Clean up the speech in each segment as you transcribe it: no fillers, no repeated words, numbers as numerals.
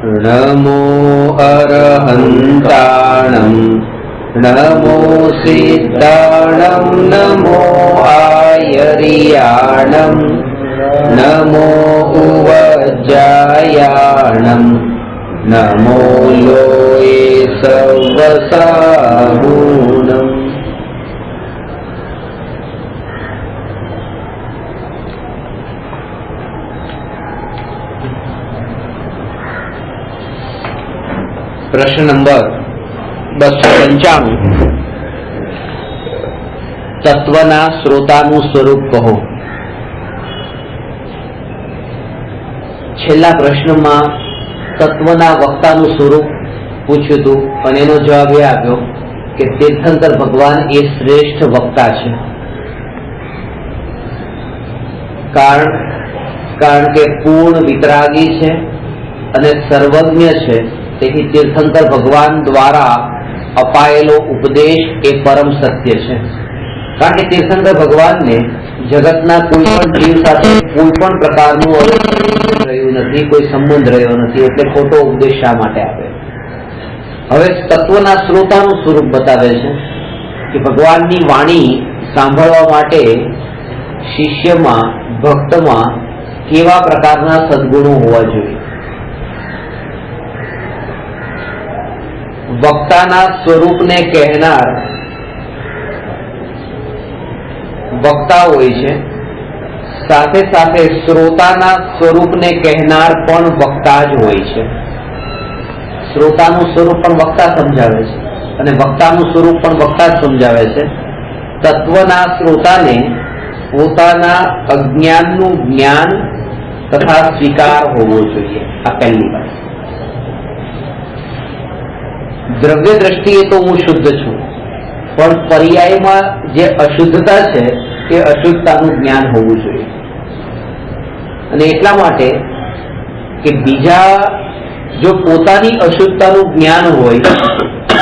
नमो अरहन्ताणं नमो सिद्धाणं नमो आयर्याणं नमो उवज्जायाणं नमो लोये सवसाहूणम्। प्रश्न नंबर 295 तत्वना श्रोताનું સ્વરૂપ કહો। છેલ્લા પ્રશ્નમાં તત્વના વક્તાનું સ્વરૂપ પૂછ્યું હતું, પણ એનો જવાબ એ આપ્યો કે તીર્થંકર ભગવાન એ શ્રેષ્ઠ વક્તા છે, કારણ કે પૂર્ણ વિતરાગી છે અને સર્વજ્ઞ છે। તેથી તીર્થંકર ભગવાન દ્વારા અપાયેલો ઉપદેશ એ પરમ સત્ય છે, કારણ કે તીર્થંકર ભગવાનને જગતના કોઈ પણ જીવ સાથે કોઈ પણ પ્રકારનું રહ્યું નથી, કોઈ સંબંધ રહ્યો નથી, એટલે ખોટો ઉપદેશ શા માટે આપે। હવે તત્વના શ્રોતાનું સ્વરૂપ બતાવે છે કે ભગવાનની વાણી સાંભળવા માટે શિષ્યમાં, ભક્તમાં કેવા પ્રકારના સદગુણો હોવા જોઈએ। વક્તાના સ્વરૂપને કહેનાર વક્તા હોય છે, સાથે સાથે શ્રોતાના સ્વરૂપને કહેનાર પણ વક્તા જ હોય છે। શ્રોતાનું સ્વરૂપ પણ વક્તા સમજાવે છે અને વક્તાનું સ્વરૂપ પણ વક્તા જ સમજાવે છે। તત્વના શ્રોતાને પોતાના અજ્ઞાનનું જ્ઞાન તથા સ્વીકાર હોવો જોઈએ। આ પહેલી વાત। દ્રવ્ય દ્રષ્ટિએ તો હું શુદ્ધ છું, પણ પર્યાયમાં જે અશુદ્ધતા છે એ અશુદ્ધતાનું જ્ઞાન હોવું જોઈએ। અને એટલા માટે કે બીજા જો પોતાની અશુદ્ધતાનું જ્ઞાન હોય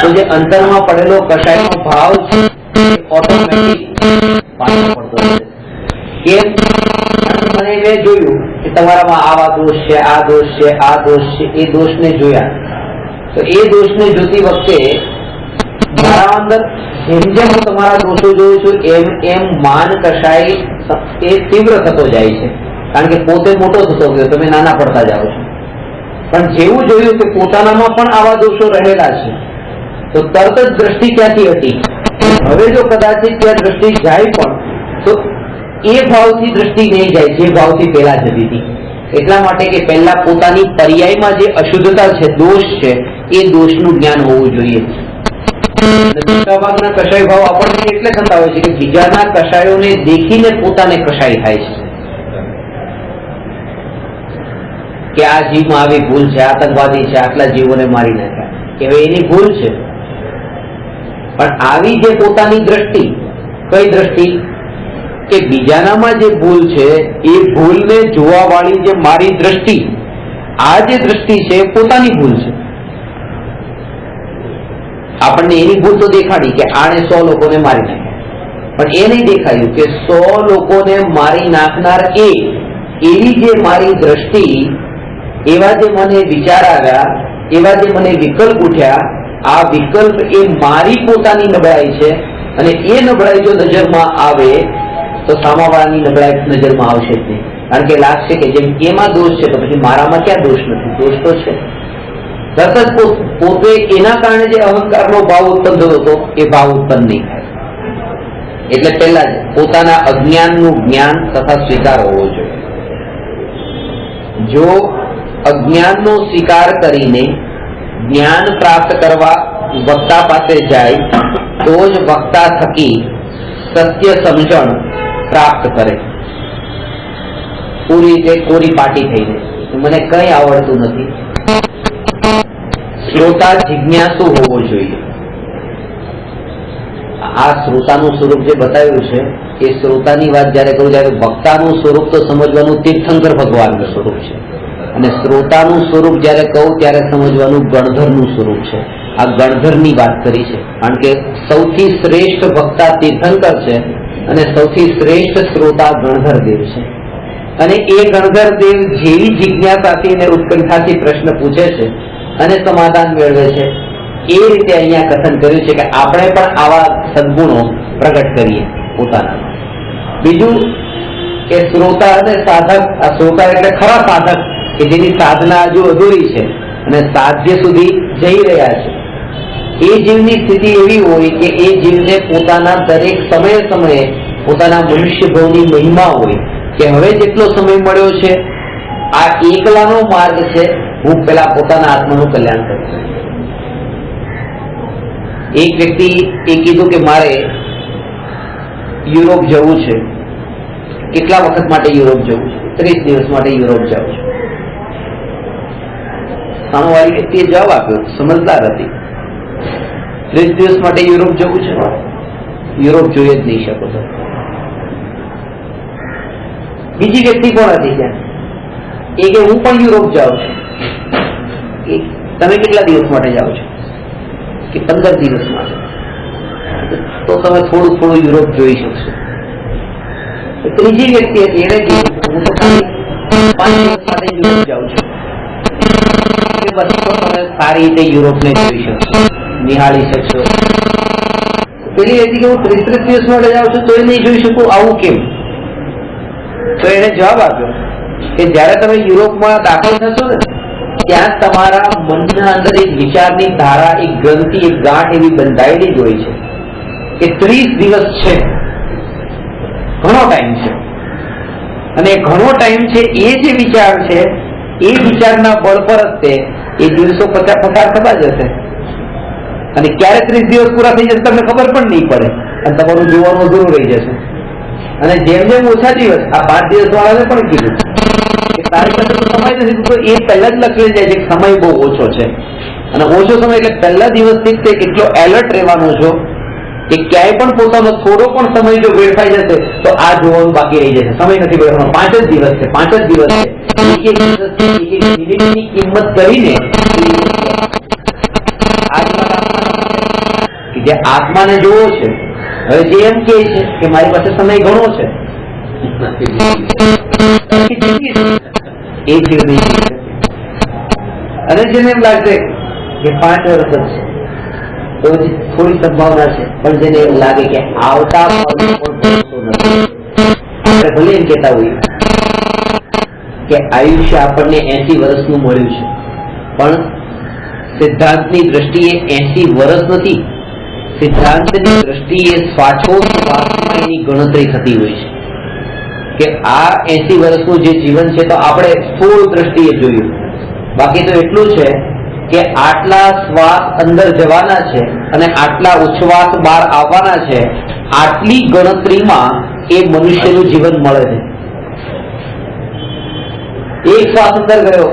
તો જે અંતરમાં પડેલો કશાયનો ભાવ છે ઓટોમેટિક પાછો પડતો છે। મને મેં જોયું કે તમારામાં આવા દોષ છે, આ દોષ છે, આ દોષ છે, એ દોષને જોયા તો એ દોષને જોતી વખતે મારા અંદર જેમ જેમ હું તમારા દોષો જોઉં છું એમ એમ માન કશાય એ તીવ્ર થતો જાય છે, કારણ કે પોતે મોટો થતો ગયો, તમે નાના પડતા જાઓ છો। પણ જેવું જોયું કે પોતાનામાં પણ આવા દોષો રહેલા છે તો તરત જ દ્રષ્ટિ ક્યાંથી હતી। હવે જો કદાચ ત્યાં દ્રષ્ટિ જાય પણ તો એ ભાવથી દ્રષ્ટિ નહીં જાય જે ભાવથી પહેલા જતી હતી। એટલા માટે કે પહેલા પોતાની પર્યાયમાં જે અશુદ્ધતા છે, દોષ છે, એ દોષનું જ્ઞાન હોવું જોઈએ। મોટાભાગના કશાય ભાવ આપણને એટલે થતા હોય છે કે બીજાના કશાયોને દેખીને પોતાને કશાય થાય છે કે આ જીવમાં આવી ભૂલ છે, આતંકવાદી છે, આટલા જીવોને મારી નાખ્યા, કે હવે એની ભૂલ છે। પણ આવી જે પોતાની દ્રષ્ટિ, કઈ દ્રષ્ટિ કે બીજાનામાં જે ભૂલ છે એ ભૂલને જોવા વાળી જે મારી દ્રષ્ટિ, આ જે દ્રષ્ટિ છે પોતાની ભૂલ છે। આપણને એની ભૂલ તો દેખાડી કે આને 100 લોકોને મારી નાખ્યા, પણ એ નહીં દેખાયું કે 100 લોકોને મારી નાખનાર એવી જે મારી દ્રષ્ટિ, એવા જે મને વિચાર આવ્યા, એવા જે મને વિકલ્પ ઉઠ્યા, આ વિકલ્પ એ મારી પોતાની નબળાઈ છે। અને એ નબળાઈ જો નજરમાં આવે તો સામાવાળાની નબળાઈ નજરમાં આવશે જ નહીં, કારણ કે લાગશે કે જેમ એમાં દોષ છે તો પછી મારામાં ક્યાં દોષ નથી, દોષ તો છે। તરત જ પોતે એના કારણે જે અહંકારનો ભાવ ઉત્પન્ન થતો હતો એ ભાવ ઉત્પન્ન નહીં થાય। એટલે પહેલા જ પોતાના અજ્ઞાનનું જ્ઞાન તથા સ્વીકાર હોવો જોઈએ। જો અજ્ઞાનનો સ્વીકાર કરીને જ્ઞાન પ્રાપ્ત કરવા વક્તા પાસે જાય તો જ વક્તા થકી સત્ય સમજણ પ્રાપ્ત કરે। પૂરી રીતે કોરી પાટી થઈને મને કઈ આવડતું નથી। શ્રોતા જિજ્ઞાસુ હોવો જોઈએ। આ શ્રોતાનું સ્વરૂપ જે બતાવ્યું છે એ શ્રોતાની વાત જયારે કરું ત્યારે વક્તાનું સ્વરૂપ તો સમજવાનું તીર્થંકર ભગવાનનું સ્વરૂપ છે, અને શ્રોતાનું સ્વરૂપ જયારે કહું ત્યારે સમજવાનું ગણધરનું સ્વરૂપ છે। આ ગણધરની વાત કરી છે, કારણ કે સૌથી શ્રેષ્ઠ વક્તા તીર્થંકર છે અને સૌથી શ્રેષ્ઠ શ્રોતા ગણધર દેવ છે। અને એ ગણધર દેવ જેવી જિજ્ઞાસાથી અને ઉત્કંઠાથી પ્રશ્ન પૂછે છે અને સમાધાન મેળવે છે, એ રીતે અહીંયા કથન કર્યું છે કે આપણે પણ આવા સદગુણો પ્રગટ કરીએ પોતાના. બીજું કે શ્રોતા અને સાધક, આ શ્રોતા એટલે ખરા સાધક કે જેની સાધના હજુ અધૂરી છે અને સાધ્ય સુધી જઈ રહ્યા છે, એ જીવની સ્થિતિ એવી હોય કે એ જીવને પોતાના દરેક સમયે પોતાના મનુષ્ય ભાવની મહિમા હોય કે હવે જેટલો સમય મળ્યો છે આ એકલાનો માર્ગ છે, હું પેલા પોતાના આત્માનું કલ્યાણ કરું. એક વ્યક્તિ એ કીધું કે મારે યુરોપ જવું છે. કેટલા વખત માટે યુરોપ જવું છે? 30 દિવસ માટે યુરોપ જવું છે. સામેવાળી વ્યક્તિએ જવાબ આપ્યો, સમજદાર હતી. 30 દિવસ માટે યુરોપ જવું છે, યુરોપ જોઈ જ નહીં શકો છો. બીજી વ્યક્તિ કોણ હતી ત્યાં? એ કે હું પણ યુરોપ જાઉં છું. તમે કેટલા દિવસ માટે જાઓ છો? કે 15 દિવસ માટે. તો તમે થોડું યુરોપ જોઈ શકશો. ત્રીજી વ્યક્તિ હતી, એને કીધું હું તો 5 દિવસ માટે યુરોપ જાઉં છું. બસ તો તમે સારી રીતે યુરોપને જોઈ શકશો, નિહાળી શકશો. પેલી વ્યક્તિ કે હું 30 દિવસ માટે જાઉં છું તો એ નહીં જોઈ શકું, આવું કેમ? તો એને જવાબ આપ્યો કે જયારે તમે યુરોપમાં દાખલ થશો ને ત્યાં તમારા મનના અંદર એક વિચારની ધારા, એક ગ્રંથિ, એક ગાંઠ એવી બંધાયેલી જ હોય છે કે 30 દિવસ છે, ઘણો ટાઈમ છે. અને ઘણો ટાઈમ છે એ જે વિચાર છે એ વિચારના બળ પર જ તે એ દિવસો પસાર થતા જશે અને ક્યારે 30 દિવસ પૂરા થઈ જશે તમને ખબર પણ નહીં પડે અને તમારું જોવાનું અધૂરું રહી જશે. અને જેમ જેમ ઓછા દિવસ, આ 5 દિવસ વાળાને પણ કીધું કે તારી પાસે તો સમય નથી, તો એ પહેલા જ લખેલી જાય છે કે સમય બહુ ઓછો છે. અને ઓછો સમય એટલે પહેલા દિવસથી જ તે એટલો એલર્ટ રહેવાનો છો કે ક્યાંય પણ પોતાનો થોડો પણ સમય જો વેડફાઈ જશે તો આ જોવાનું બાકી રહી જશે. સમય નથી વેડફવાનો, 5 જ દિવસ છે, 5 જ દિવસ છે. એક મિનિટની કિંમત કરીને કે જે આત્માને જોવો છે, હવે જે એમ કે છે કે મારી પાસે સમય ઘણો છે, એ જીવની અને જેને એમ લાગશે કે 5 વર્ષ જ છે તો થોડી સંભાવના છે, પણ જેને એવું લાગે કે આવતા આપણે ભલે એમ કહેતા હોઈએ કે આયુષ્ય આપણને 80 વર્ષનું મળ્યું છે, પણ સિદ્ધાંતની દ્રષ્ટિએ 80 વર્ષ નથી. સિદ્ધાંતની દ્રષ્ટિએ શ્વાસોચ્છ્વાસમાં એની ગણતરી થતી હોય છે કે આ 80 વર્ષનું જે જીવન છે તો આપણે સ્થૂળ દ્રષ્ટિએ જોયું. બાકી તો એટલું છે કે આટલા શ્વાસ અંદર જવાના છે અને આટલા ઉચ્છ્વાસ બહાર આવવાના છે, આટલી ગણતરીમાં એ મનુષ્યનું જીવન મળે છે. એક શ્વાસ અંદર ગયો,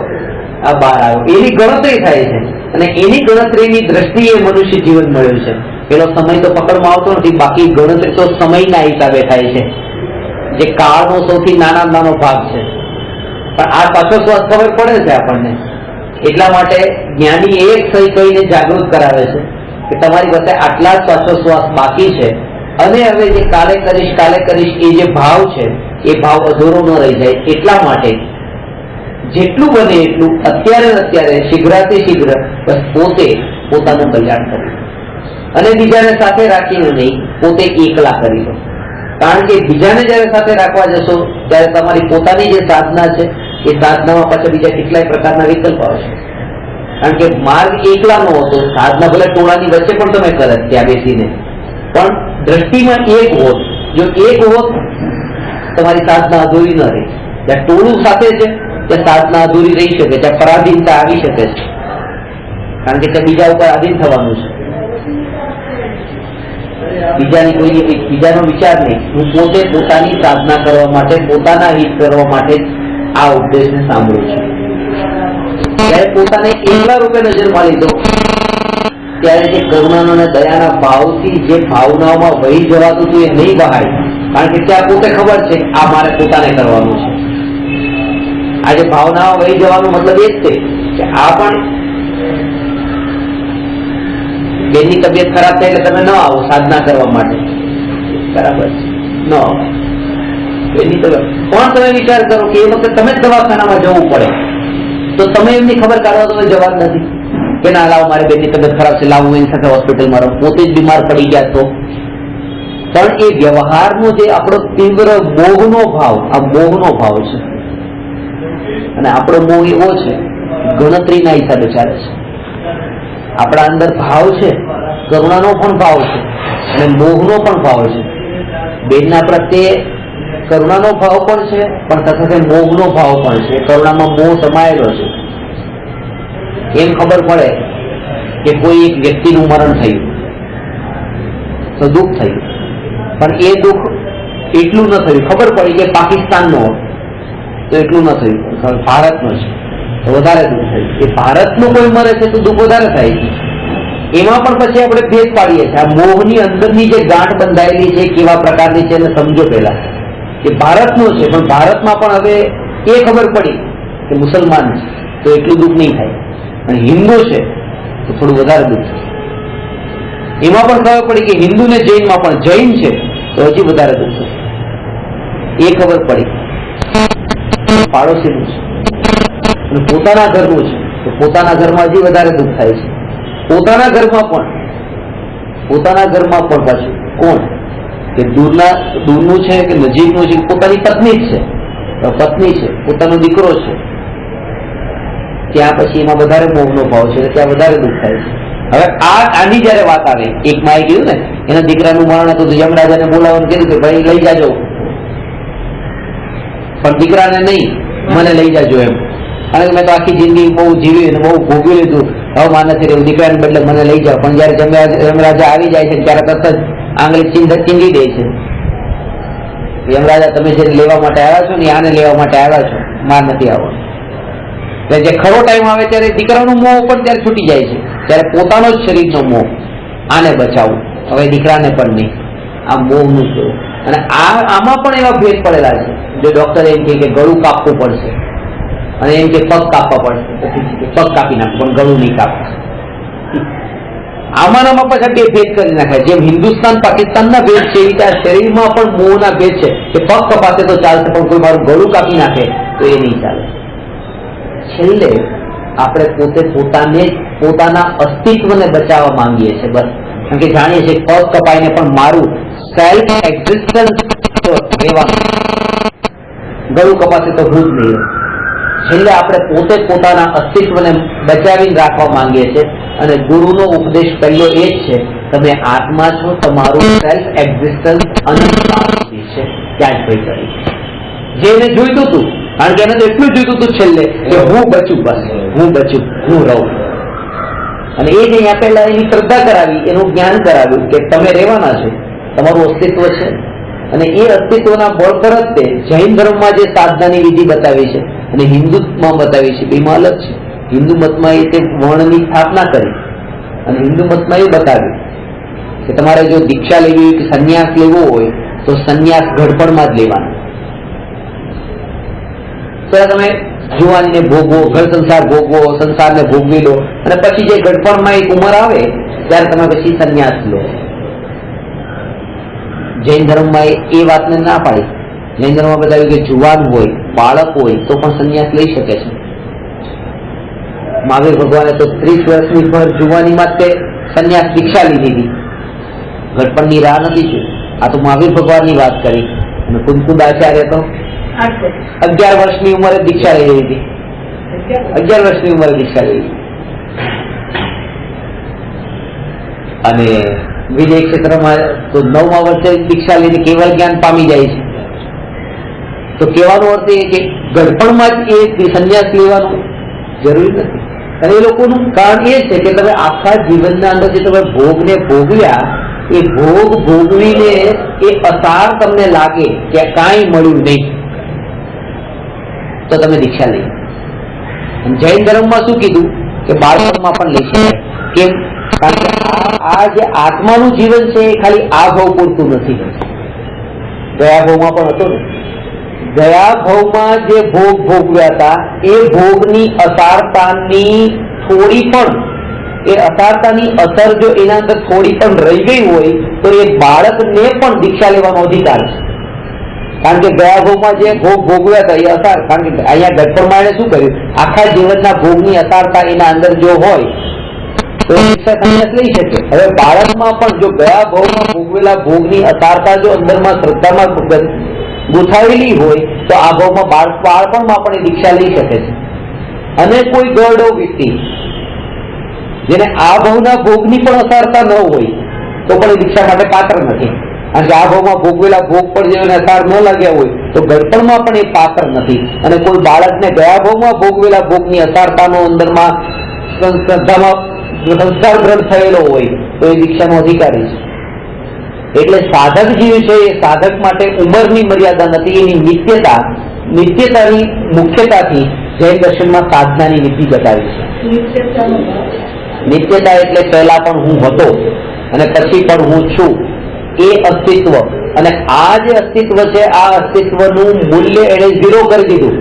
આ બહાર આવ્યો, એની ગણતરી થાય છે અને એની ગણતરીની દ્રષ્ટિએ મનુષ્ય જીવન મળ્યું છે. પેલો સમય તો પકડમાં આવતો નથી, બાકી ગણતરી તો સમયના હિસાબે થાય છે, જે કાળનો સૌથી નાનો ભાગ છે. પણ આ પાછો શ્વાસ ખબર પડે છે આપણને. એટલા માટે જ્ઞાની એક સહી કહીને જાગૃત કરાવે છે કે તમારી પાસે આટલા શ્વાસોશ્વાસ બાકી છે અને હવે જે કાલે કરીશ એ જે ભાવ છે એ ભાવ અધૂરો ન રહી જાય. એટલા માટે જેટલું બને એટલું અત્યારે શીઘ્રાથી શીઘ્ર બસ પોતે પોતાનું કલ્યાણ કરી અને બીજાને સાથે રાખીને નહીં, પોતે એકલા કરી લો. કારણ કે બીજાને જયારે સાથે રાખવા જશો ત્યારે તમારી પોતાની જે સાધના છે એ સાધનામાં પાછા બીજા કેટલાય પ્રકારના વિકલ્પ આવશે. કારણ કે માર્ગ એકલાનો હતો, સાધના ભલે ટોળાની વચ્ચે પણ તમે કરે ત્યાં બેસીને, પણ દ્રષ્ટિમાં એક હોત, જો એક હોત તમારી સાધના અધૂરી ન રહી. જ્યાં ટોળું સાથે છે ત્યાં સાધના અધૂરી રહી શકે, ત્યાં પરાધીનતા આવી શકે છે, કારણ કે ત્યાં બીજા ઉપર આધીન થવાનું છે. બીજાનો વિચાર નહીં, હું પોતે પોતાની સાધના કરવા માટે, પોતાના હિત કરવા માટે આ ઉપદેશને સાંભળું છું. ત્યારે પોતાને એકલા રૂપે નજરમાં લીધો ત્યારે જે કરુણાનો અને દયાના ભાવથી જે ભાવનાઓમાં વહી જવાતું હતું એ નહીં વહાય. કારણ કે ત્યાં પોતે ખબર છે આ મારે પોતાને કરવાનું છે. આજે ભાવનાઓ વહી જવાનો મતલબ એ જ છે કે આ પણ બેનની તબિયત ખરાબ થાય એટલે તમે ન આવો સાધના કરવા માટે, બરાબર ન આવો. બેનની તબિયત પણ તમે વિચાર કરો કે એ વખતે તમે જ દવાખાનામાં જવું પડે તો તમે એમની ખબર કાઢવા તમે જવાબ નથી કે ના લાવો મારી બેનની તબિયત ખરાબ છે, લાવું એની સાથે હોસ્પિટલમાં રહો, પોતે જ બીમાર પડી ગયા તો. પણ એ વ્યવહારનો જે આપણો તીવ્ર મોહનો ભાવ, આ મોહનો ભાવ છે, અને આપણો મોહ એવો છે ગણતરીના હિસાબે ચાલે છે. આપણા અંદર ભાવ છે, કરુણાનો પણ ભાવ છે અને મોહનો પણ ભાવ છે. બેનના પ્રત્યે કરુણાનો ભાવ પણ છે, પણ સાથે મોહનો ભાવ પણ છે. કરુણામાં મોહ સમાયેલો છે. એમ ખબર પડે કે કોઈ એક વ્યક્તિનું મરણ થયું તો દુઃખ થયું, પણ એ દુઃખ એટલું ન થયું. ખબર પડી કે પાકિસ્તાનનો તો એટલું ન થયું, ભારતનો છે તો વધારે દુઃખ થયું. એ ભારતનું કોઈ મરે છે તો દુઃખ વધારે થાય છે. એમાં પણ પછી આપણે ભેદ પાડીએ છીએ. આ મોહની અંદરની જે ગાંઠ બંધાયેલી છે કેવા પ્રકારની છે એને સમજો પહેલા કે ભારતનો છે, પણ ભારતમાં પણ હવે એ ખબર પડી કે મુસલમાન છે તો એટલું દુઃખ નહીં થાય, અને હિન્દુ છે તો થોડું વધારે દુઃખ થાય. એમાં પણ ખબર પડી કે હિન્દુ ને જૈનમાં પણ જૈન છે તો હજી વધારે દુઃખ થાય. એ ખબર પડી પાડોશીનું છે અને પોતાના ઘરનું છે તો પોતાના ઘરમાં હજી વધારે દુઃખ થાય છે. પોતાના ઘરમાં પણ પાછું કોણ કે દૂરનું છે કે નજીકનું છે, પોતાની પત્ની જ છે, પત્ની છે, પોતાનો દીકરો છે, ત્યાં પછી એમાં વધારે મોહનો ભાવ છે, ત્યાં વધારે દુઃખ થાય છે. હવે આની જયારે વાત આવે, એક માએ કહ્યું ને એના દીકરાનું મરણ હતું તો યમરાજાને બોલાવવાનું કીધું કે ભાઈ લઈ જાજો, પણ દીકરાને નહીં, મને લઈ જાજો એમ. અને મેં તો આખી જિંદગી બહુ જીવી અને બહુ ભોગવી લીધું, હવે માન નથી રહેવું, દીકરાને બદલે મને લઈ જાઓ. પણ જયારે યમરાજા આવી જાય છે ત્યારે તરત જ આંગળી ચીંધી દે છે. યમરાજા તમે જે લેવા માટે આવ્યા છો ને આને લેવા માટે આવ્યા છો, માર નથી આવવાનું. એટલે જે ખરો ટાઈમ આવે ત્યારે દીકરાનો મોહ પણ ત્યારે છૂટી જાય છે, ત્યારે પોતાનો જ શરીરનો મોહ, આને બચાવવું, હવે દીકરાને પણ નહીં. આ મોહનું છે. અને આમાં પણ એવા ભેદ પડેલા છે. જો ડોક્ટર એમ કે ગળું કાપવું પડશે અને એમ કે પગ કાપવા પડશે, પગ કાપી નાખવું પણ ગળું નહીં કાપવા. આમાં પાછા બે ભેદ કરી નાખાય. જેમ હિન્દુસ્તાન પાકિસ્તાનના ભેદ છે એ રીતે આ શરીરમાં પણ મોહના ભેદ છે કે પગ કપાશે તો ચાલશે પણ કોઈ મારું ગળું કાપી નાખે તો એ નહીં ચાલે. છેલ્લે આપણે પોતાના અસ્તિત્વને બચાવવા માંગીએ છીએ બસ, કારણ કે જાણીએ છીએ પગ કપાઈને પણ મારું સેલ્ફ એક્ઝિસ્ટન્સ રહેવાનું, ગળું કપાશે તો હું જ નહીં. છેલ્લે આપણે પોતાના અસ્તિત્વને બચાવીને રાખવા માંગીએ છીએ. અને ગુરુનો ઉપદેશ પહેલો એ જ છે, તમે આત્મા છો, તમારું સેલ્ફ એક્ઝિસ્ટન્સ અનંત છે, ત્યાં જ ભાઈ કરી જે એને જોઈતું હતું. કારણ કે એને તો એટલું જોઈતું હતું છેલ્લે કે હું બચું, બસ હું બચું, હું રહું. અને એ જે આપેલા એની શ્રદ્ધા કરાવી, એનું જ્ઞાન કરાવ્યું કે તમે રહેવાના છો, તમારું અસ્તિત્વ છે. અને એ અસ્તિત્વના બળ પર જ તે જૈન ધર્મમાં જે સાધનાની વિધિ બતાવી છે અને હિન્દુત્વમાં બતાવી છે બેમાં અલગ છે. હિન્દુ મતમાં એ તે વર્ણની સ્થાપના કરી અને હિન્દુ મતમાં એ બતાવ્યું કે તમારે જો દીક્ષા લેવી હોય કે સંન્યાસ લેવો હોય તો સંન્યાસ ઘડપણમાં જ લેવાનો. તો તમે જુવાનીને ભોગવો, ઘર સંસાર ભોગવો, સંસારને ભોગવી લો અને પછી જે ઘડપણમાં એક ઉંમર આવે ત્યારે તમે પછી સંન્યાસ લો. જૈન ધર્મમાં એ વાતને ના પાડી. જૈન ધર્મમાં બતાવ્યું કે જુવાન હોય, બાળક હોય તો પણ સંન્યાસ લઈ શકે છે. મહાવીર ભગવાને તો 30 વર્ષની પર જુવાનીમાં તે સંન્યાસ દીક્ષા લીધી હતી, ઘડપણની રાહ નથી જોઈ. આ તો મહાવીર ભગવાનની વાત કરી. અને કુંકુદ આચાર્ય તો 11 વર્ષની ઉંમરે દીક્ષા લઈ લીધી. 11 વર્ષની ઉંમરે દીક્ષા લઈ લીધી. અને વિજય ક્ષેત્રમાં તો 9મા વર્ષે દીક્ષા લઈને કેવળ જ્ઞાન પામી જાય છે. તો કહેવાનો અર્થ એ કે ઘડપણમાં જ એ સંન્યાસ લેવાનું જરૂરી નથી. અને એ લોકોનું કારણ એ છે કે તમે આખા જીવનના અંદર જે તમે ભોગને ભોગવ્યા, એ ભોગ ભોગવીને એ અસાર તમને લાગે કે કાંઈ મળ્યું નહીં તો તમે દીક્ષા લઈ. જૈન ધર્મમાં શું કીધું કે બાળપણમાં પણ લઈ શકાય. કેમ? કારણ કે આ જે આત્માનું જીવન છે એ ખાલી આ ભાવ પૂરતું નથી. ગયા ભાવમાં પણ હતો ને, ગયા ભાવમાં જે ભોગ ભોગવ્યા હતા એ ભોગની અસારતાની થોડી પણ, એ અસારતાની અસર જો એના અંદર થોડી પણ રહી ગઈ હોય તો એ બાળકને પણ દીક્ષા લેવાનો અધિકાર છે. કારણ કે ગયા ભોગમાં જે ભોગ ભોગવ્યા હતા એ અસાર, કારણ કે અહીંયા ગઢપરમાં શું કર્યું, આખા જીવનના ભોગની અસારતા એના અંદર જો હોય તો શિક્ષા સંન્યાસ લઈ શકે. હવે બાળકમાં પણ જો ગયા ભોગમાં ભોગવેલા ભોગની અસારતા જો અંદરમાં શ્રદ્ધામાં ગુથાવેલી હોય તો આ ભાવમાં બાળપણમાં પણ એ દીક્ષા લઈ શકે છે. અને કોઈ ગરડો વ્યક્તિ જેને આ ભાવના ભોગની પણ અસારતા ન હોય તો પણ એ દીક્ષા માટે પાત્ર નથી. કારણ કે આ ભાવમાં ભોગવેલા ભોગ પર જેને અસાર ન લાગ્યા હોય તો ગળપણમાં પણ એ પાત્ર નથી. અને કોઈ બાળકને ગયા ભાવમાં ભોગવેલા ભોગની અસારતાનો અંદરમાં શ્રદ્ધામાં સંસ્કાર ગ્રંથ થયેલો હોય તો એ દીક્ષાનો અધિકારી છે. એટલે સાધક જીવ છે એ સાધક માટે ઉંમરની મર્યાદા નથી, એની નિત્યતાની મુખ્યતાથી જૈન દર્શનમાં સાધનાની નીતિ બતાવી છે. નિત્યતા એટલે પહેલા પણ હું હતો અને પછી પણ હું છું એ અસ્તિત્વ. અને આ જે અસ્તિત્વ છે આ અસ્તિત્વનું મૂલ્ય એને ઝીરો કરી દીધું.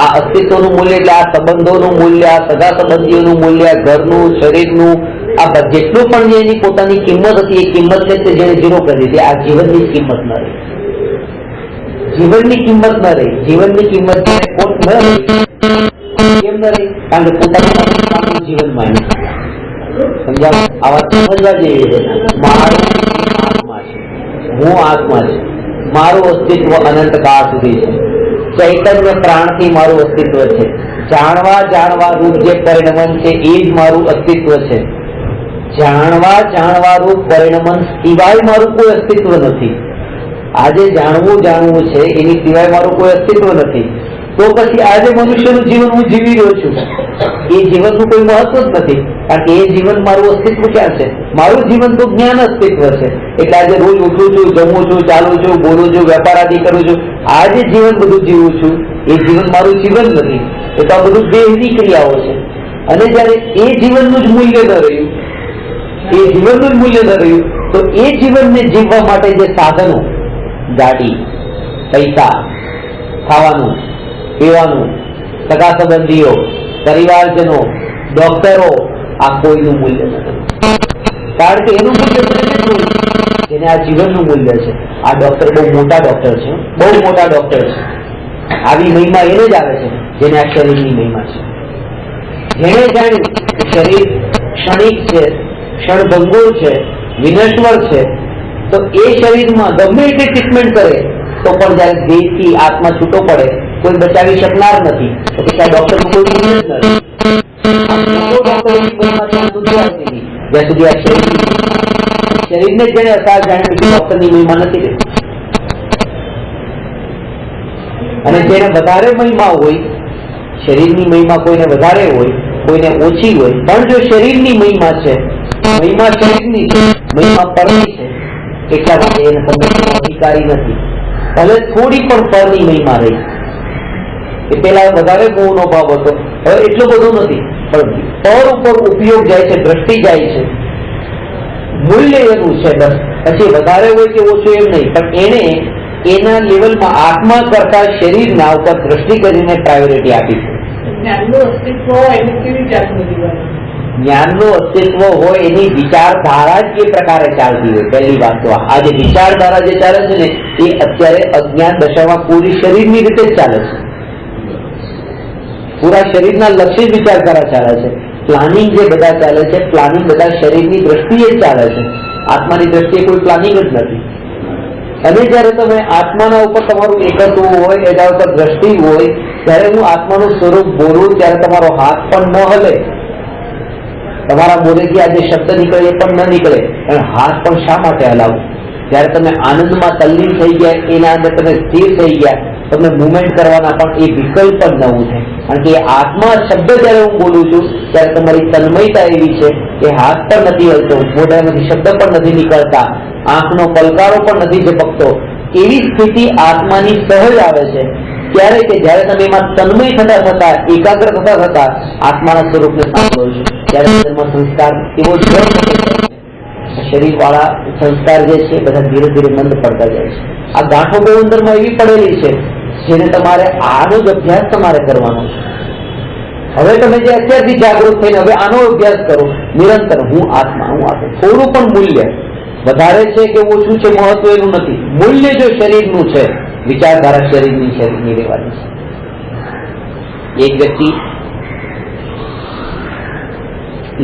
આ અસ્તિત્વનું મૂલ્ય એટલે આ સંબંધોનું મૂલ્ય, આ સગા સંબંધીઓનું મૂલ્ય, ઘરનું, શરીરનું, આ જેટલું પણ એની પોતાની કિંમત હતી એ કિંમત છે તે જેને ઝીરો કરી દીધી. આ જીવનની કિંમત ન રહી, જીવનની કિંમત ન રહી. જીવનની કિંમત કેમ ન રહી? કારણ કે પોતાનું જીવન માન્યું. સમજાવ? આ વાત સમજવા જેવી છે. મારું આત્મા છે, હું આત્મા છે, મારું અસ્તિત્વ અનંત કાળ સુધી છે. ચૈતન્ય પ્રાણથી મારું અસ્તિત્વ છે. જાણવા રૂપ જે પરિણમન છે એ જ મારું અસ્તિત્વ છે. જાણવા રૂપ પરિણમન સિવાય મારું કોઈ અસ્તિત્વ નથી. આજે જાણવું છે એની સિવાય મારું કોઈ અસ્તિત્વ નથી. તો પછી આજે મનુષ્યનું જીવન હું જીવી રહ્યો છું એ જીવનનું કોઈ મહત્વ જ નથી. કારણ કે એ જીવન મારું અસ્તિત્વ ક્યાં છે? મારું જીવન તો જ્ઞાન અસ્તિત્વ છે. એટલે આજે રોજ ઉઠું છું, જમું છું, ચાલું છું, બોલું છું, વેપાર આદિ કરું છું, આ જે જીવન બધું જીવું છું એ જીવન મારું જીવન નથી. એ તો આ બધું દેહની ક્રિયાઓ છે. અને જયારે એ જીવનનું જ મૂલ્ય ન રહ્યું, એ જીવનનું જ મૂલ્ય ન રહ્યું તો એ જીવનને જીવવા માટે જે સાધનો, ગાડી, પૈસા, ખાવાનું, પીવાનું, સગા સંબંધીઓ, પરિવારજનો, ડોક્ટરો, આ કોઈનું મૂલ્ય નથી. કારણ કે એનું મૂલ્ય જેને આ જીવનનું મૂલ્ય છે. આ ડોક્ટર બહુ મોટા ડોક્ટર છે, બહુ મોટા ડોક્ટર છે. આવી મહિમા એને જ આવે છે જેને આ શરીરની મહિમા છે. જેને જાણ્યું કે શરીર ક્ષણિક છે, ક્ષણભંગુર છે, વિનશ્વર છે, તો એ શરીરમાં ગમે એટલી ટ્રીટમેન્ટ કરે તો પણ જયારે દેહથી આત્મા છૂટો પડે કોઈ બચાવી શકનાર નથી. તો કે આ ડોક્ટરનું કોઈ મૂલ્ય જ નથી. જ્યાં સુધી આ શરીરને જ જેને અસાર જાણે ડોક્ટરની મહિમા નથી રહેતી. અને જેને વધારે મહિમા હોય, શરીરની મહિમા કોઈને વધારે હોય, કોઈને ઓછી હોય, પણ જો શરીરની મહિમા છે, મહિમા શરીરની છે, મહિમા પરની છે, એટલા માટે એને સમજવાનો અધિકારી નથી. ભલે થોડી પણ પરની મહિમા રહી. એ પેલા વધારે મોહનો ભાવ હતો, હવે એટલો બધો નથી, પણ પર ઉપર ઉપયોગ જાય છે, દ્રષ્ટિ જાય છે, મૂલ્ય એનું છે. બસ પછી વધારે હોય કે ઓછું એમ નહીં, પણ એને એના લેવલમાં આત્મા કરતા શરીરના ઉપર દ્રષ્ટિ કરીને પ્રાયોરિટી આપી છે. જ્ઞાનનું અસ્તિત્વ હોય એની વિચારધારા જ એ પ્રકારે ચાલતી હોય. પહેલી વાત તો આ જે વિચારધારા જે ચાલે છે ને એ અત્યારે અજ્ઞાન દશામાં પૂરી શરીરની રીતે જ ચાલે છે. પૂરા શરીરના લક્ષ્ય જ વિચારધારા ચાલે છે. પ્લાનિંગ જે બધા ચાલે છે, પ્લાનિંગ બધા શરીરની દ્રષ્ટિએ જ ચાલે છે. આત્માની દ્રષ્ટિએ કોઈ પ્લાનિંગ જ નથી. અને જયારે તમે આત્માના ઉપર તમારું એકત્વ હોય, એના ઉપર દ્રષ્ટિ હોય, ત્યારે હું આત્માનું સ્વરૂપ બોલું ત્યારે તમારો હાથ પણ ન હલે, તમારા મોઢેથી આ જે શબ્દ નીકળે એ પણ ન નીકળે. અને હાથ પણ શા માટે હલાવું? જયારે તમે આનંદમાં તલ્લીન થઈ ગયા, એના અંદર તમે સ્થિર થઈ ગયા, તમને મુવમેન્ટ કરવાના પણ એ વિકલ્પ જ નવું છે. કારણ કે આત્મા શબ્દ જયારે હું બોલું છું ત્યારે તમારી તન્મયતા એવી છે કે હાથ પણ નથી હલતો, મોઢામાંથી શબ્દ પણ નથી નીકળતા, આંખનો પલકારો પણ નથી ઝપકતો. એવી સ્થિતિ આત્માની સહજ આવે છે ત્યારે કે જયારે તમે એમાં તન્મય થતા થતા, એકાગ્ર થતા થતા આત્માના સ્વરૂપને સાંભળો છો, ત્યારે તેમાં સંસ્કાર એવો જ શરીર વાળા સંસ્કાર જે છે બધા ધીરે ધીરે મંદ પડતા જાય છે. આ ગાંઠો બહુ અંદરમાં એવી પડેલી છે જેને તમારે આનો જ અભ્યાસ તમારે કરવાનો છે. હવે તમે જે અત્યારથી જાગૃત થઈને હવે આનો અભ્યાસ કરો નિરંતર. હું આત્મા. થોડું પણ મૂલ્ય વધારે છે કે ઓછું છે મહત્વ એનું નથી. મૂલ્ય જો શરીરનું છે વિચારધારા શરીરની રહેવાની છે. એક વ્યક્તિ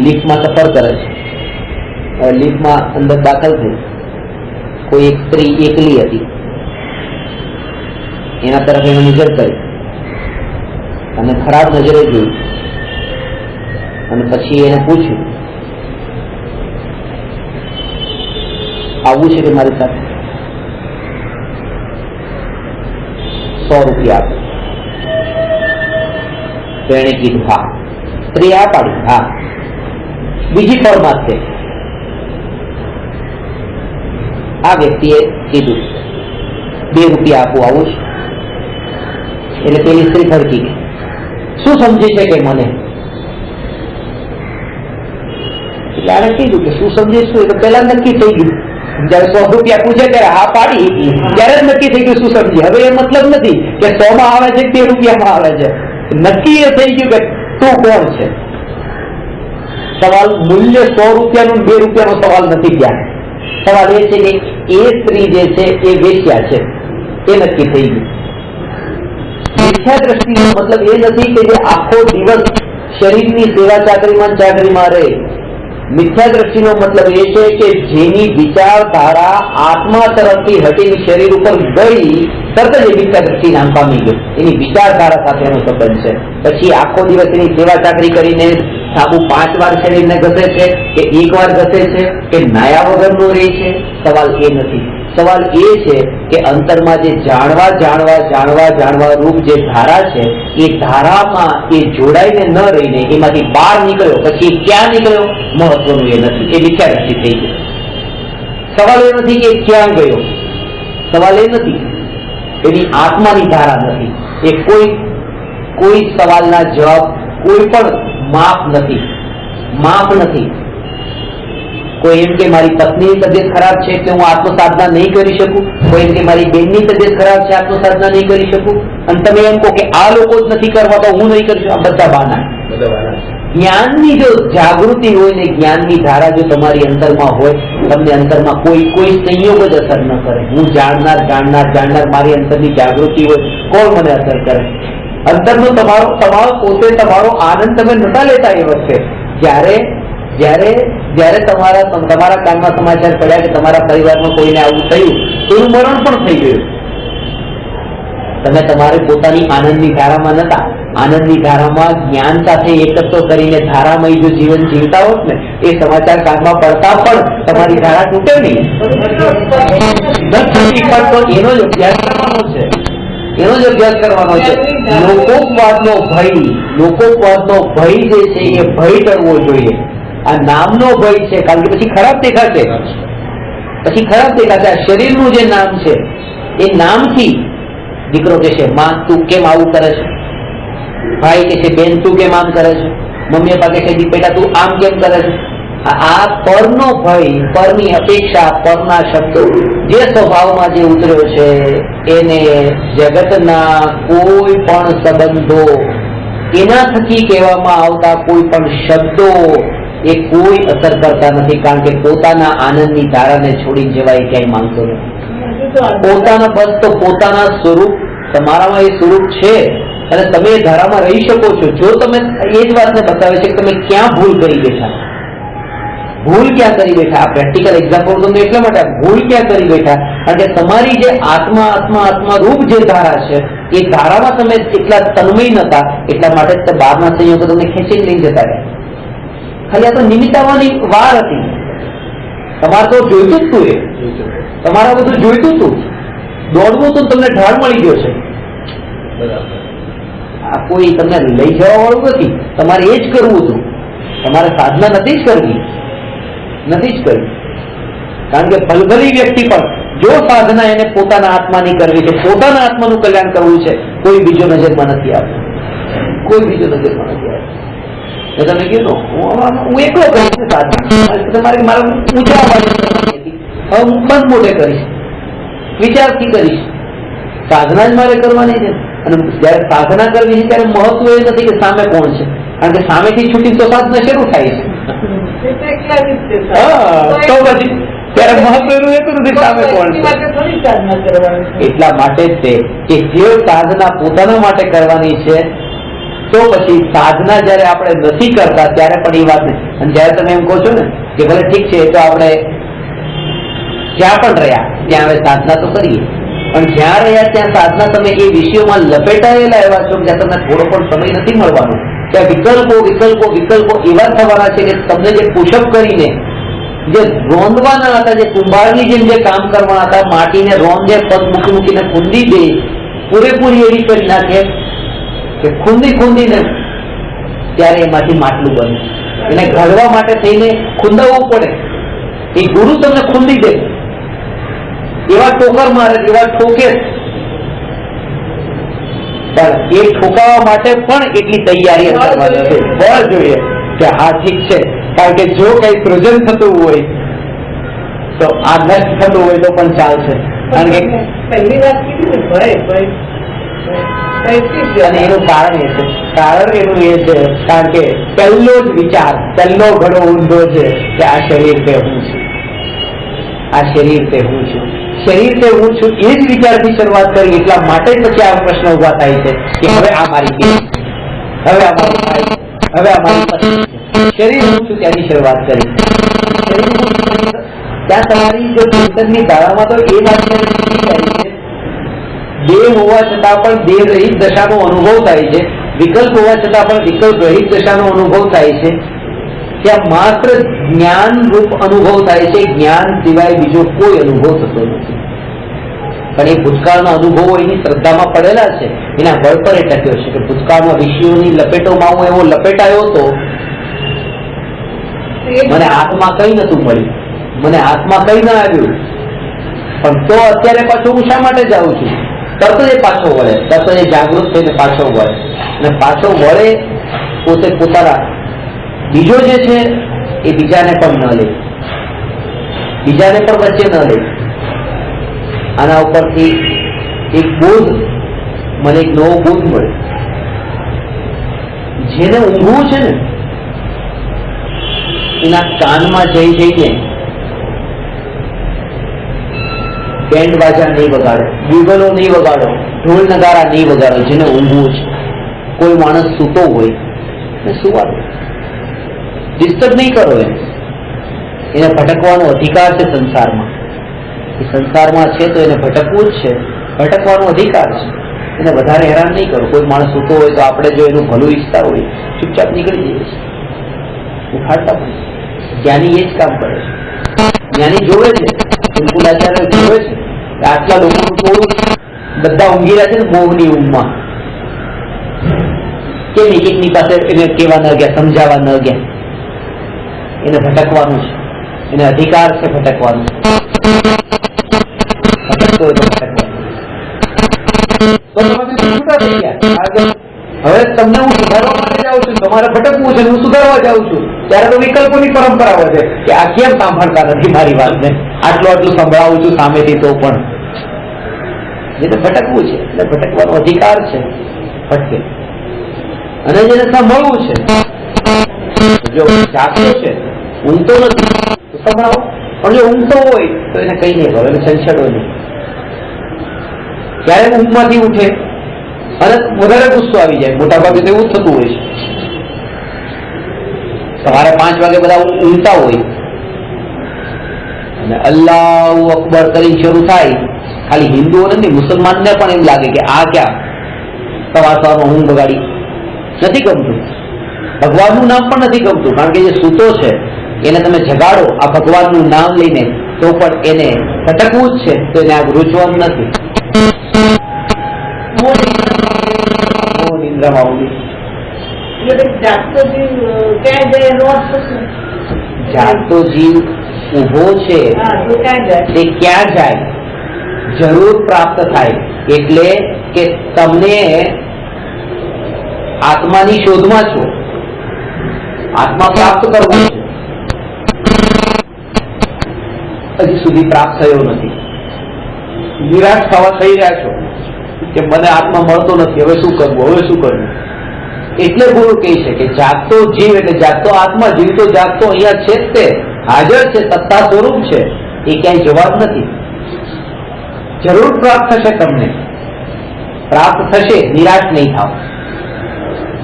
લિફ્ટમાં સફર કરે છે. લિફ્ટમાં અંદર દાખલ થઈ, કોઈ એક સ્ત્રી એકલી હતી, એના તરફ એને નજર કરી અને ખરાબ નજરે જોયું અને પછી એને પૂછ્યું, આવવું છે કે મારી સાથે? 100 રૂપિયા આપો. તો એને કીધું હા. સ્ત્રી આ પાડી હા. બીજી ફરમાત છે. આ વ્યક્તિએ કીધું 2 રૂપિયા આપો, આવું છે. એટલે પેલી સ્ત્રી ફરકી ગઈ. શું સમજે છે કે મને? એટલે આને કીધું કે શું સમજે શું? એટલે પેલા નક્કી થઈ ગયું. જયારે 100 રૂપિયા પૂછે ત્યારે હા પાડી, ત્યારે જ નક્કી થઈ ગયું શું સમજી. હવે એ મતલબ નથી કે 100 માં આવે છે 2 રૂપિયામાં આવે છે. નક્કી એ થઈ ગયું કે તું કોણ છે. સવાલ મૂલ્ય 100 રૂપિયાનું 2 રૂપિયાનો સવાલ નથી. ત્યાં સવાલ એ છે કે એ સ્ત્રી જે છે એ વેશ્યા છે, એ નક્કી થઈ ગયું. મિથ્યા દ્રષ્ટિનો મતલબ એ નથી કે જે આખો દિવસ શરીરની સેવા ચાકરીમાં રહે. મિથ્યા દ્રષ્ટિનો મતલબ એ છે કે જેની વિચારધારા આત્મા તરફથી હટીને શરીર ઉપર ગઈ, તરત જ એ મિથ્યા દ્રષ્ટિ નામ પામી ગયો. એની વિચારધારા સાથેનો સંબંધ છે. પછી આખો દિવસ એની સેવા ચાકરી કરીને સાબુ 5 વાર શરીરને ઘસે છે કે 1 વાર ઘસે છે કે નાયા વગરનું રહે છે, સવાલ એ નથી. સવાલ એ છે કે અંતરમાં જે જાણવા રૂપ જે ધારા છે, એ ધારામાં એ જોડાઈને ન રહીને એમાંથી બહાર નીકળ્યો, પછી ક્યાં નીકળ્યો મહત્વનું એ નથી. એ મિથ્યા દ્રષ્ટિ થઈ ગઈ. સવાલ એ નથી કે ક્યાં ગયો, સવાલ એ નથી, એની આત્માની ધારા નથી. એ કોઈ સવાલના જવાબ, કોઈ પણ માપ નથી. કોઈ એમ કે મારી પત્નીની તબિયત ખરાબ છે કે હું આત્મસાધના નહીં કરી શકું, કોઈ એમ કે મારી બેનની તબિયત ખરાબ છે આત્મસાધના નહીં કરી શકું, અને તમે એમ કહો કે આ લોકો જ નથી કરવા તો હું નહીં કરી શકું. આ બધા બાના. જ્ઞાનની જો જાગૃતિ હોય ને, જ્ઞાનની ધારા જો તમારી અંતરમાં હોય, તમને અંતરમાં કોઈ સંયોગ જ અસર ન કરે. હું જાણનાર મારી અંતરની જાગૃતિ હોય, કોણ મને અસર કરે? અંતરનો તમારો પોતે તમારો આનંદ તમે નતા લેતા એ વખતે, જ્યારે તમારા કાનમાં સમાચાર પડ્યા કે તમારા પરિવારમાં કોઈને આવું થયું, એનું મરણ પણ થઈ ગયું. તમે તમારે પોતાની આનંદની ધારામાં નતા. આનંદની ધારામાં જ્ઞાન સાથે એકત્ર કરીને ધારામય જો જીવન જીવતા હોત ને, એ સમાચાર કાનમાં પડતા પણ તમારી ધારા તૂટે નહીં. એનો જ અભ્યાસ કરવાનો છે. લોકોપવાદનો ભય જે છે એ ભય ટળવો જોઈએ. આ નામનો ભય છે, કારણ કે પછી ખરાબ દેખાશે. આ શરીરનું જે નામ છે, એ નામથી દીકરો કે છે માં તું કેમ આવું કરે છે, ભાઈ કે છે બેન તું કેમ આમ કરે છે, મમ્મી પપ્પા કે છે બેટા તું આમ કેમ કરે છે. આ પરનો ભય, પરની અપેક્ષા, પરના શબ્દો જે સ્વભાવમાં જે ઉતર્યો છે, એને જગતના કોઈ પણ સંબંધો, એના થકી કહેવામાં આવતા કોઈ પણ શબ્દો એ કોઈ અસર કરતા નથી. કારણ કે પોતાના આનંદની ધારાને છોડી જવાય ક્યાંય માંગતો નથી. પોતાના બસ તો પોતાના સ્વરૂપ, તમારામાં એ સ્વરૂપ છે અને તમે એ ધારામાં રહી શકો છો. જો તમે એ જ વાતને બતાવે છે કે તમે ક્યાં ભૂલ કરી બેઠા. આ પ્રેક્ટિકલ એક્ઝામ્પલ તમને એટલા માટે, ભૂલ ક્યાં કરી બેઠા? કારણ કે તમારી જે આત્મા રૂપ જે ધારા છે, એ ધારામાં તમે એટલા તન્મય નતા, એટલા માટે બહારના સંયોગો તમને ખેંચીને લઈ જતા રહ્યા. ખાલી આ તો નિમિત્તાવાની વાર હતી. તમારે તો જોઈતું જ તું, તમારા બધું જોઈતું હતું, દોડવું હતું, તમને ઢાળ મળી ગયો છે. આ કોઈ તમને લઈ જવા વાળું નથી. તમારે એ જ કરવું હતું. તમારે સાધના નથી જ કરવી. કારણ કે ભલભલી વ્યક્તિ પણ જો સાધના એને પોતાના આત્માની કરવી છે, પોતાના આત્માનું કલ્યાણ કરવું છે, કોઈ બીજો નજરમાં નથી આવતો. તમે કીધું હું એકલો કરીશ સાધના, તમારે મારે ઊંચા હવે હું બંધ મોઢે કરીશ, વિચારથી કરીશ. સાધના જ મારે કરવાની છે. અને જયારે સાધના કરવી છે ત્યારે મહત્વ એ નથી કે સામે કોણ છે, કારણ કે સામેથી છૂટી તો સાધના શરૂ થાય છે. ત્યારે મહત્વનું એ તો નથી સામે કોણ છે. એટલા માટે જ તે કે જે સાધના પોતાના માટે કરવાની છે તો પછી સાધના જયારે આપણે નથી કરતા ત્યારે પણ એ વાત નહીં. અને જયારે તમે એમ કહો છો ને કે ભલે ઠીક છે એ તો આપણે જ્યાં પણ રહ્યા ત્યાં હવે સાધના તો કરીએ, પણ જ્યાં રહ્યા ત્યાં સાધના તમે એ વિષયોમાં લપેટાયેલા એવા છો જ્યાં તમને થોડો પણ સમય નથી મળવાનો. ત્યાં વિકલ્પો વિકલ્પો વિકલ્પો એવા થવાના છે કે તમને જે પુશઅપ કરીને જે રોંદવાના હતા, જે કુંભારની જેમ જે કામ કરવાના હતા, માટીને રોંદે પગ મૂકી મૂકીને ખૂંદી દે, પૂરેપૂરી એવી કરી નાખે કે ખૂંદીને ત્યારે એમાંથી માટલું બને. એને ઘડવા માટે થઈને ખૂંદવવું પડે. એ ગુરુ તમને ખૂંદી દે, એવા ટોકર મારે, એવા ઠોકે. એ ઠોકાવા માટે પણ એટલી તૈયારી કરવાની છે, બળ જોઈએ કે હા ઠીક છે. કારણ કે જો કઈ સૃજન થતું હોય તો આ નષ્ટ થતું હોય તો પણ ચાલશે. કારણ કે પહેલી વાત કીધી અને એનું કારણ એ છે, કારણ એનું એ છે કારણ કે પહેલો જ વિચાર, પહેલો ઘણો ઊંધો છે કે આ શરીર તે હું છું, આ શરીર તે હું છું, શરીર તે હું છું. એ જ વિચારથી શરૂઆત કરી. એટલા માટે પછી આ પ્રશ્ન ઉભા થાય છે કે હવે આ મારી બેન, હવે આ મારો ભાઈ, હવે આ મારી પત્ની છે. શરીર હું છું ત્યાંની શરૂઆત કરી. ત્યાં તમારી જો ચિંતનની ધારામાં તો એ વાત જાય છે, દેહ હોવા છતાં પણ દેહ રહિત દશાનો અનુભવ થાય છે, વિકલ્પ હોવા છતાં પણ વિકલ્પ રહિત દશાનો અનુભવ થાય છે. ત્યાં માત્ર જ્ઞાન રૂપ અનુભવ થાય છે, જ્ઞાન સિવાય બીજો કોઈ અનુભવ થતો નથી. પણ એ ભૂતકાળના અનુભવો એની શ્રદ્ધામાં પડેલા છે, એના બળ પર એ ટક્યો છે કે ભૂતકાળમાં વિષયોની લપેટોમાં હું એવો લપેટાયો હતો, મને હાથમાં કઈ નતું મળ્યું, મને હાથમાં કઈ ના આવ્યું, પણ તો અત્યારે પાછો હું શા માટે જાઉં છું? તરત જ પાછો વળે, તરત જ જાગૃત થઈને પાછો વળે. અને પાછો વળે પોતે પોતાના, બીજો જે છે એ બીજાને પણ ન લે, બીજાને પણ વચ્ચે ન લે. આના ઉપરથી એક બોધ, મને એક નવો બોધ મળે. જેને ઊંઘવું છે ને એના કાનમાં જઈને બેન્ડ બાજા નહીં વગાડો, બીગલો નહીં વગાડો, ઢોલ નગારા નહીં વગાડો. જેને ઊંઘવું છે, કોઈ માણસ સૂતો હોય ને સુવા દો, ડિસ્ટર્બ નહીં કરો. એને ભટકવાનો અધિકાર છે સંસારમાં. એ સંસારમાં છે તો એને ભટકવું જ છે, ભટકવાનો અધિકાર છે. એને વધારે હેરાન નહીં કરો. કોઈ માણસ સૂતો હોય તો આપણે જો એનું ભલું ઈચ્છતા હોય ચૂપચાપ નીકળી જઈએ છીએ, ઉખાડતા પણ. જ્ઞાની એ જ કામ કરે છે. જ્ઞાની જોવે છે, બિલકુલાચાર્ય જોવે છે કે આટલા લોકોનું ટોળું બધા ઊંઘી રહ્યા છે ને મોહની ઊંઘમાં. કેમ એકની પાસે એને કેવા ન ગયા, સમજાવવા ન ગયા? એને ભટકવાનું છે, એને અધિકાર છે ભટકવાનો. ભટકતો હોય તો ભટકવાનું. હવે તમને હું સુધારવા માટે જાઉં છું, તમારે ભટકવું છે, હું સુધારવા જાઉં છું, ત્યારે તો વિકલ્પોની પરંપરા વધે કે આ કેમ સાંભળતા નથી મારી વાતને, આટલું સંભળાવું છું સામેથી તો પણ. જેને ભટકવું છે એટલે ભટકવાનો અધિકાર છે, ભટકે. અને જેને સાંભળવું છે, જો જાગતો છે, ઊંઘતો નથી તો સંભળાવો. પણ જો ઊંઘતો હોય તો એને કઈ નહીં કરો, એને છંછેડો નહીં. ક્યારે ઊંઘમાંથી ઉઠે અને વધારે ગુસ્સો આવી જાય, મોટા ભાગે તો એવું જ થતું હોય છે. સવારે 5 વાગે બધા ઊંઘતા હોય અને અલ્લાહુ અકબર કરીને શરૂ થાય. ખાલી હિન્દુઓને નહીં, મુસલમાનને પણ એમ લાગે કે આ ક્યાં સવારમાં ઊંઘ બગાડી. નથી ગમતું, ભગવાનનું નામ પણ નથી ગમતું. કારણ કે જે સૂતો છે એને તમે જગાડો આ ભગવાનનું નામ લઈને તો પણ એને ભટકવું જ છે, તો એને આ રૂચવાનું નથી. નિંદ્રામાં ઊંઘી જાગતો જીવ ઉભો છે તે ક્યાં જાય? જરૂર પ્રાપ્ત થાય. એટલે કે તમને આત્માની શોધમાં છો, આત્મા પ્રાપ્ત કરવો છે, હજી સુધી પ્રાપ્ત થયો નથી. નિરાશ થવા થઈ રહ્યા છો કે મને આત્મા મળતો નથી, હવે શું કરવું, હવે શું કરવું? એટલે ગુરુ કહે છે કે જાગતો જીવ એટલે જાગતો આત્મા, જીવતો જાગતો અહીંયા છે જ, તે હાજર છે, સત્તા સ્વરૂપ છે. એ ક્યાંય જવાબ નથી. જરૂર પ્રાપ્ત થશે, તમને પ્રાપ્ત થશે, નિરાશ નહીં થાવ.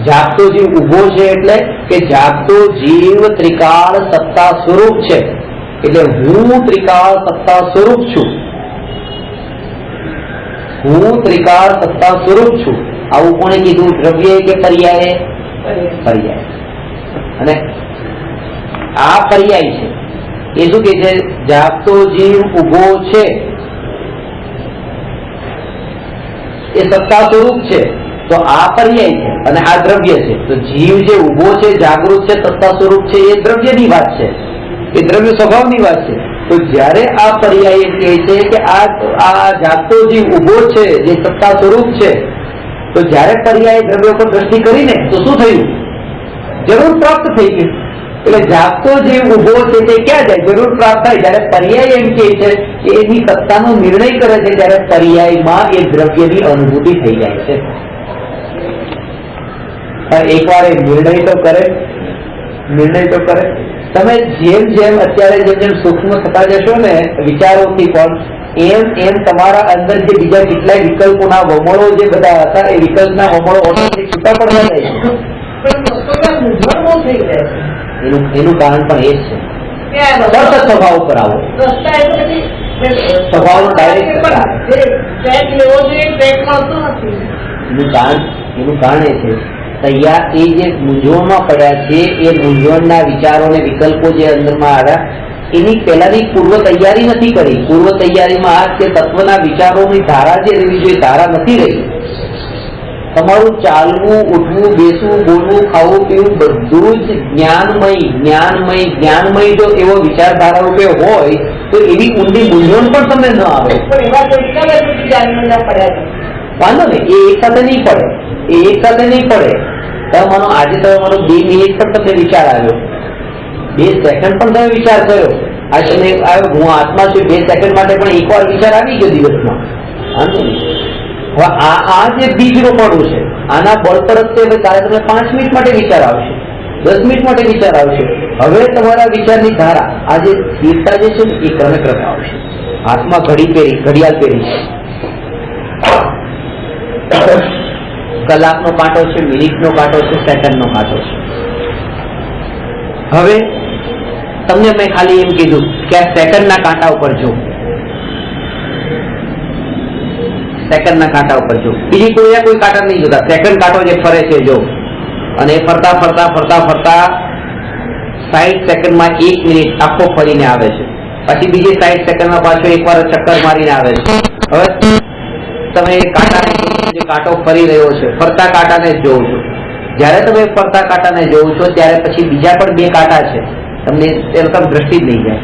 જાગતો જીવ ઉભો છે એટલે કે જાગતો જીવ ત્રિકાળ સત્તા સ્વરૂપ છે, એટલે હું ત્રિકાળ સત્તા સ્વરૂપ છું. હું ત્રિકાળ સત્તા સ્વરૂપ છું. આવું કોણે કીધું? દ્રવ્ય કે પર્યાય? પર્યાય. અને આ પર્યાય છે. એ શું કે છે? જાગતો જીવ ઉભો છે એ સત્તા સ્વરૂપ છે, તો આ પર્યાય છે અને આ દ્રવ્ય છે. તો જીવ જે ઉભો છે, જાગૃત છે, સત્તા સ્વરૂપ છે, એ દ્રવ્યની વાત છે, એ દ્રવ્ય સ્વભાવની વાત છે. તો જ્યારે આ પર્યાય કહે છે કે આ જાગતો જીવ ઉભો છે જે સત્તા સ્વરૂપ છે, તો જ્યારે પર્યાય દ્રવ્ય પર દ્રષ્ટિ કરીને તો શું થયું? જરૂર પ્રાપ્ત થઈ ગયું. એટલે જાગતો જીવ ઉભો છે તે ક્યાં જાય? જરૂર પ્રાપ્ત થાય. જયારે પર્યાય એમ કે છે કે એની સત્તાનો નિર્ણય કરે છે, ત્યારે પર્યાયમાં એ દ્રવ્યની અનુભૂતિ થઈ જાય છે. એકવાર એ નિર્ણય તો કરે, નિર્ણય તો કરે. તમે જેમ જેમ અત્યારે જેમ જેમ સૂક્ષ્મ થતા જશો ને વિચારોથી પણ, એમ એમ તમારા અંદર જે બીજા કેટલાય વિકલ્પોના વમળો જે બધા હતા, એ વિકલ્પના વમળો ઓટોમેટિક છૂટા પડવા જાય છે. એનું કારણ પણ એ જ છે. તરત સ્વભાવ ઉપર આવો, સ્વભાવનો ડાયરેક્ટ એનું કારણ એ છે તૈયાર એ જે મૂંઝવણમાં પડ્યા છે, એ મૂંઝવણના વિચારો ને વિકલ્પો જે અંદરમાં આવ્યા, એની પહેલાની પૂર્વ તૈયારી નથી કરી. પૂર્વ તૈયારીમાં આ કે તત્વના વિચારોની ધારા જે રહેવી જોઈએ, ધારા નથી રહી. તમારું ચાલવું, ઉઠવું, બેસવું, બોલવું, ખાવું, પીવું બધું જ જ્ઞાનમય જો એવો વિચારધારા રૂપે હોય તો એવી ઊંડી મૂંઝવણ પણ તમને ન આવે. વાંધો ને, એ એક સાથે નહીં પડે, એ એક સાથે નહીં પડે. તમે માનો આજે તમે માનો 2 મિનિટ પણ તમને વિચાર આવ્યો, 2 સેકન્ડ પણ તમે વિચાર કર્યો, આ તમે આવ્યો હું આત્મા છું, 2 સેકન્ડ માટે પણ એકવાર વિચાર આવી ગયો દિવસમાં, વાંધો નહીં. હવે આ જે બીજ રોપણું છે, આના બળ પર જ તારે તમે 5 મિનિટ માટે વિચાર આવશે, 10 મિનિટ માટે વિચાર આવશે. હવે તમારા વિચારની ધારા આ જે સ્થિરતા જે છે એ ક્રમે ક્રમે આવશે. હાથમાં ઘડિયાળ પહેરી છે, કલાકનો કાંટો છે, મિનિટનો કાંટો છે, સેકન્ડનો કાંટો છે. હવે તમને મેં ખાલી એમ કીધું કે આ સેકન્ડના કાંટા ઉપર જો, સેકન્ડના કાંટા ઉપર જો, બીજી કોઈ કાંટા નહીં જોતા, સેકન્ડ કાંટો જે ફરે છે જો, અને ફરતા ફરતા ફરતા ફરતા 60 સેકન્ડમાં 1 મિનિટ આખો ફરીને આવે છે, પછી બીજી 60 સેકન્ડમાં પાછો એકવાર ચક્કર મારીને આવે છે. હવે તમે કાંટાને જે કાંટો ફરી રહ્યો છે, ફરતા કાંટાને જોવો છો. જયારે તમે ફરતા કાંટાને જોવો છો ત્યારે પછી બીજા પણ 2 કાંટા છે, તમને એનો દ્રષ્ટિ જ નહીં જાય.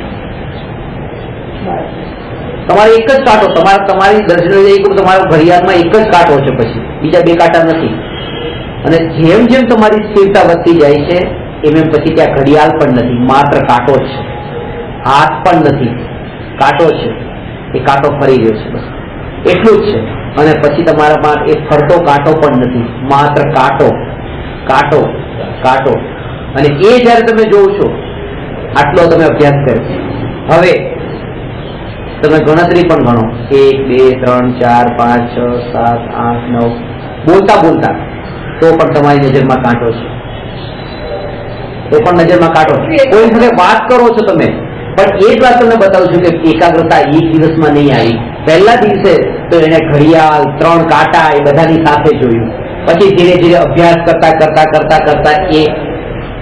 તમારે એક જ કાંટો, તમારી દર્શન તમારા ઘડિયાળમાં એક જ કાંટો છે, પછી બીજા 2 કાંટા નથી. અને જેમ જેમ તમારી સ્થિરતા વધતી જાય છે એમ એમ પછી ત્યાં ઘડિયાળ પણ નથી, માત્ર કાંટો જ છે. હાથ પણ નથી, કાંટો છે, એ કાંટો ફરી રહ્યો છે, બસ એટલું જ છે. અને પછી તમારામાં એ ફરતો કાંટો પણ નથી, માત્ર કાંટો કાંટો કાંટો. અને એ જયારે તમે જોવો છો, આટલો તમે અભ્યાસ કર્યો, હવે તમે ગણતરી પણ ગણો, 1 2 3 4 5 6 7 8 9 બોલતા બોલતા તો પણ તમારી નજરમાં કાંટો છે, તો પણ નજરમાં કાંટો. કોઈ સાથે વાત કરો છો તમે, પણ એક વાત તમને બતાવું છું કે એકાગ્રતા એક દિવસમાં નહીં આવી. પહેલા દિવસે તો એને ઘડિયાળ, 3 કાંટા એ બધાની સાથે જોયું, પછી ધીરે ધીરે અભ્યાસ કરતા કરતા કરતા કરતા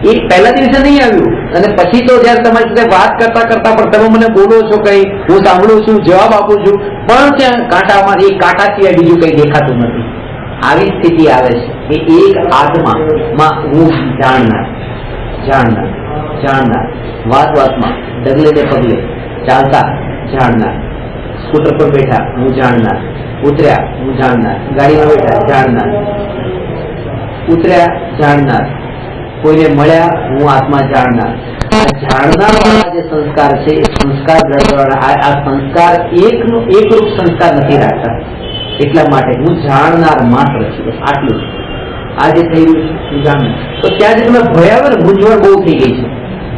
એ પહેલા દિવસે નહીં આવ્યું. અને પછી તો જયારે તમારી સાથે વાત કરતા કરતા પણ તમે મને બોલો છો કઈ, હું સાંભળું છું, જવાબ આપું છું, પણ ત્યાં કાંટામાં એક કાંટા સિવાય બીજું કઈ દેખાતું નથી. આવી સ્થિતિ આવે છે કે એક આત્મામાં હું જાણનાર, વાતમાં, ડગલે ને પગલે ચાલતા જાણનાર, સ્કૂટર પર બેઠા હું જાણનાર, ઉતર્યા હું જાણનાર, ગાડીમાં બેઠા જાણનાર, ઉતર્યા જાણનાર, કોઈને મળ્યા હું આત્મા જાણનાર. જાણનાર વાળા જે સંસ્કાર છે એ સંસ્કાર આ સંસ્કાર એકરૂપ સંસ્કાર નથી રાખતા. એટલા માટે હું જાણનાર માત્ર છું, આટલું જ. આ જે થઈ રહ્યું છે હું જાણનાર. તો ત્યાં જે તમે ભય આવે ને, મૂંઝવણ બહુ થઈ ગઈ છે,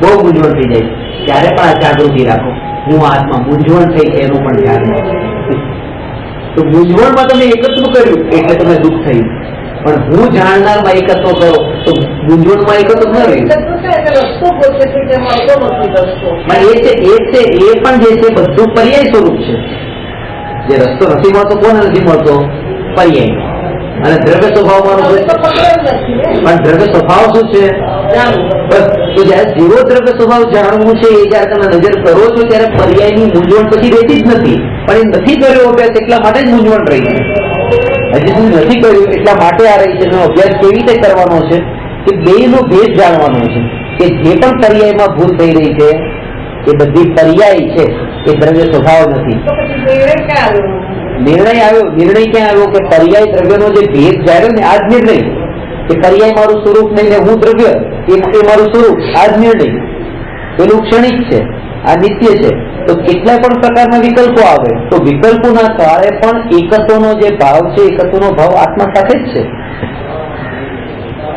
બહુ મૂંઝવણ થઈ જાય છે, ત્યારે પણ આ જાગૃતિ રાખો. હું આત્મા, મૂંઝવણ થઈ છે એનું પણ ધ્યાન નથી. તો મૂંઝવણમાં તમે એકત્વ કર્યું એટલે તમે દુઃખ થયું, પણ હું જાણનારમાં એકત્વ કરો તો મૂંઝવણમાં એકત્વ ન રહ્યું. એ પણ જે છે બધું પર્યાય સ્વરૂપ છે. જે રસ્તો નથી મળતો, કોને નથી મળતો? પર્યાય. અને દ્રવ્ય સ્વભાવમાં પણ દ્રવ્ય સ્વભાવ શું છે? બસ. તો જયારે જેવો દ્રવ્ય સ્વભાવ જાણવું છે એ જયારે તમે નજર કરો છો ત્યારે પર્યાયની મૂંઝવણ પછી રહેતી જ નથી. પણ એ નથી કર્યો અભ્યાસ એટલા માટે જ મૂંઝવણ રહી છે. હજી સુધી નથી કર્યું એટલા માટે આ રહી છે. એનો અભ્યાસ કેવી રીતે કરવાનો છે કે બેનો ભેદ જાણવાનો છે કે જે પણ પર્યાયમાં ભૂલ થઈ રહી છે એ બધી પર્યાય છે, એ દ્રવ્ય સ્વભાવ નથી. નિર્ણય આવ્યો. નિર્ણય ક્યાં આવ્યો કે પર્યાય દ્રવ્યનો જે ભેદ જાણ્યો ને આ જ નિર્ણય કે પર્યાય મારું સ્વરૂપ નહીં ને હું દ્રવ્ય એ મારું સ્વરૂપ, આ જ નિર્ણય. પેલું ક્ષણિક છે, આ નિત્ય છે. તો કેટલા પણ પ્રકારના વિકલ્પો આવે તો વિકલ્પોના કારણે પણ એકત્વનો જે ભાવ છે, એકત્વનો ભાવ આત્મા સાથે જ છે.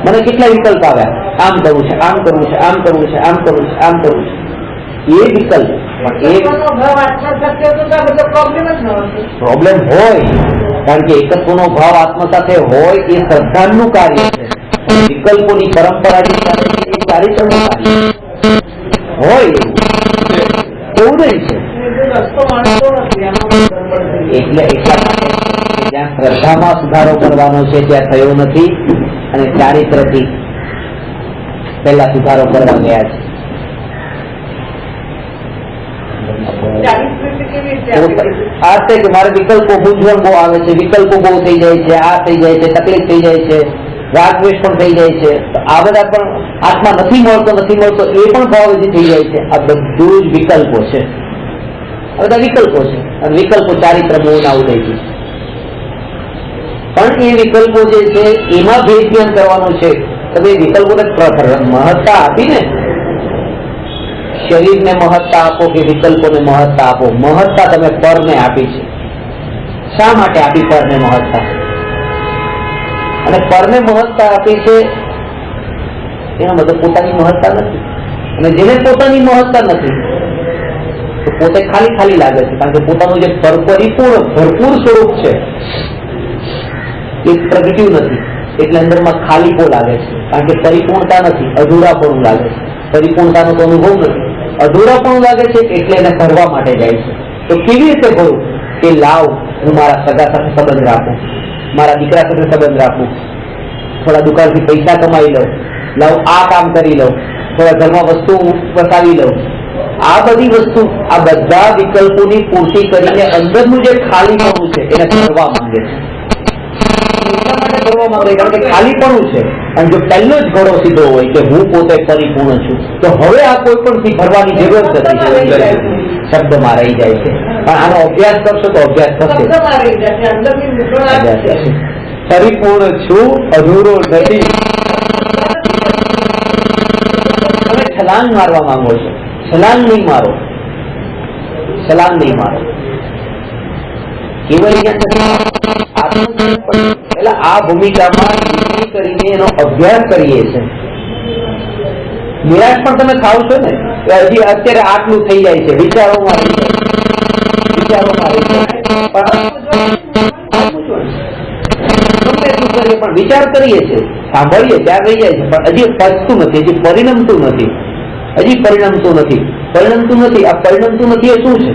મને કેટલા વિકલ્પ આવ્યા, આમ કરવું છે, આમ કરવું છે, આમ કરવું છે, આમ કરવું છે, આમ કરવું છે, એ વિકલ્પ પ્રોબ્લેમ હોય, કારણ કે એકત્વનો ભાવ આત્મા સાથે હોય એ શ્રદ્ધાનું કાર્ય છે. વિકલ્પોની પરંપરાની સાથે એ ચારિત્રનું કાર્ય હોય એવું નહીં છે. એટલે એટલા માટે જ્યાં શ્રદ્ધામાં સુધારો કરવાનો છે ત્યાં થયો નથી, અને ચારિત્રથી પહેલા સુધારો કરવા ગયા છે. આ છે કે મારે વિકલ્પો મૂંઝવણ બહુ આવે છે, વિકલ્પો બહુ થઈ જાય છે, આ થઈ જાય છે, તકલીફ થઈ જાય છે, રાગદ્વેષ પણ થઈ જાય છે. આ બધા પણ આત્મા નથી મળતો એ પણ ભાવથી થઈ જાય છે. આ બધું જ વિકલ્પો છે. આ બધા વિકલ્પો છે અને વિકલ્પો ચારિત્ર મોહના ઉદય છે. પણ એ વિકલ્પો જે છે એમાં ભેદ જ્ઞાન કરવાનું છે. તમે વિકલ્પોને મહત્તા આપીને શરીરને મહત્તા આપો કે વિકલ્પોને મહત્તા આપો, મહત્તા તમે પરને આપી છે. શા માટે આપી પરને મહત્તા? અને પરને મહત્તા આપી છે એનો મતલબ પોતાની મહત્તા નથી. અને જેને પોતાની મહત્તા નથી તો પોતે ખાલી ખાલી લાગે છે, કારણ કે પોતાનું જે પરિપૂર્ણ ભરપૂર સ્વરૂપ છે એ પ્રગટ્યું નથી. એટલે અંદરમાં ખાલીપો લાગે છે, કારણ કે પરિપૂર્ણતા નથી, અધૂરાપણું લાગે છે. પરિપૂર્ણતાનો તો અનુભવ નથી, અધૂરાપણું લાગે છે, એટલે એને ભરવા માટે જાય છે. તો કેવી રીતે ભરું? કે લાવ હું મારા સગા સાથે સંબંધ રાખું, મારા દીકરા સાથે સંબંધ રાખું, થોડા દુકાનથી પૈસા કમાઈ લઉં, લાવ આ કામ કરી લઉં, થોડા ઘરમાં વસ્તુ વસાવી લઉં. આ બધી વસ્તુ, આ બધા વિકલ્પોની પૂર્તિ કરીને અંદરનું જે ખાલીપણું છે એને ભરવા માંગે છે. કારણ કે ખાલીપણું છે. અને જો પહેલો જ ઘડો સીધો હોય કે હું પોતે પરિપૂર્ણ છું, તો હવે આ કોઈ પણ થી ભરવાની જરૂર નથી. શબ્દમાં રહી જાય છે. પણ આનો અભ્યાસ કરશો તો અભ્યાસ થશે. પરિપૂર્ણ છું, અધૂરો નથી. તમે છલાંગ મારવા માંગો છો, છલાંગ નહીં મારો, છલાંગ નહીં મારો. એટલે આ ભૂમિકામાં કરીને એનો અભ્યાસ કરીએ છીએ. નિરાશ પણ તમે ખાવ છો ને, હજી અત્યારે આટલું થઈ જાય છે, વિચારોમાં રહી જાય, પણ વિચાર કરીએ છીએ, સાંભળીએ ત્યાં રહી જાય છે, પણ હજી પચતું નથી, હજી પરિણમતું નથી, હજી પરિણમતું નથી. આ પરિણમતું નથી એ શું છે?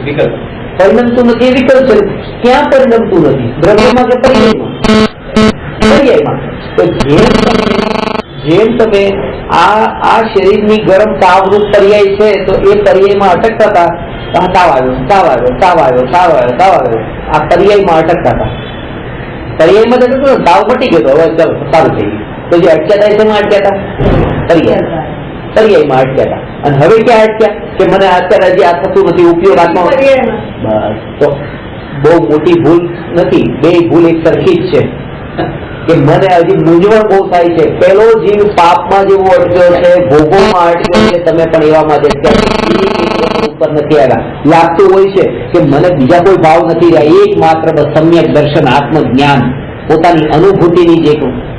વિકલ્પ. પરિણમતું નથી એ વિકલ્પ છે. ક્યાં પરિણમતું નથી? દ્રવ્યમાં કે પર્યાયમાં? તો જેમ તમે આ શરીરની ગરમ તાવરૂપ પર્યાય છે, તો એ પર્યાયમાં અટકતા હતા. તાવ આવ્યો, આ પર્યાયમાં અટકતા હતા. પર્યાયમાં તો તાવ મટી ગયો, હવે સારું થઈ ગયું. તો જે અટક્યા હતા એમાં અટક્યા હતા પર્યાયમાં અટક્યા હતા. અને હવે ક્યાં અટક્યા કે મને અત્યારે હજી આ થતું નથી, ઉપયોગ આત્મા. બસ, તો બહુ મોટી ભૂલ નથી, બે ભૂલ એક સરખી જ છે. કે મને હજી મૂંઝવણ બહુ થાય છે. પેલો જીવ પાપમાં જેવો અટક્યો છે, ભોગોમાં અટક્યો છે, તમે પણ એવામાં જ અટક્યા ઉપર નથી આવ્યા. લાગતું હોય છે કે મને બીજા કોઈ ભાવ નથી રહ્યા, એક માત્ર સમ્યક દર્શન, આત્મજ્ઞાન, પોતાની અનુભૂતિની જે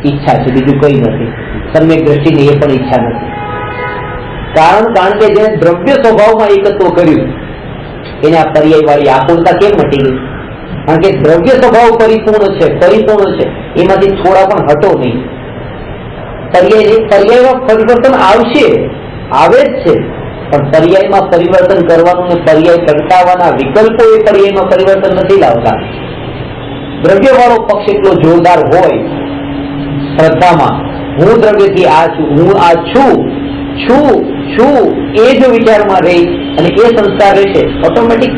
ઈચ્છા છે, બીજું કઈ નથી. સમ્યક દ્રષ્ટિની એ પણ ઈચ્છા નથી. કારણ કે જેને દ્રવ્ય સ્વભાવમાં એકત્વ કર્યું એને આ પર્યાય વાળી આકુલતા કેમ મટી ગઈ? કારણ કે દ્રવ્ય સ્વભાવ પરિપૂર્ણ છે, એમાંથી થોડા પણ હટો નહીં. પર્યાયમાં પરિવર્તન આવે જ છે, પણ પર્યાયમાં પરિવર્તન કરવાનું ને પર્યાય પ્રગટાવવાના વિકલ્પો એ પર્યાયમાં પરિવર્તન નથી લાવતા. દ્રવ્ય વાળો પક્ષ એટલો જોરદાર હોય શ્રદ્ધામાં, હું દ્રવ્યથી આ છું, હું આ છું એ જો વિચારમાં રહી અને એ સંસ્કાર રહેશે, ઓટોમેટિક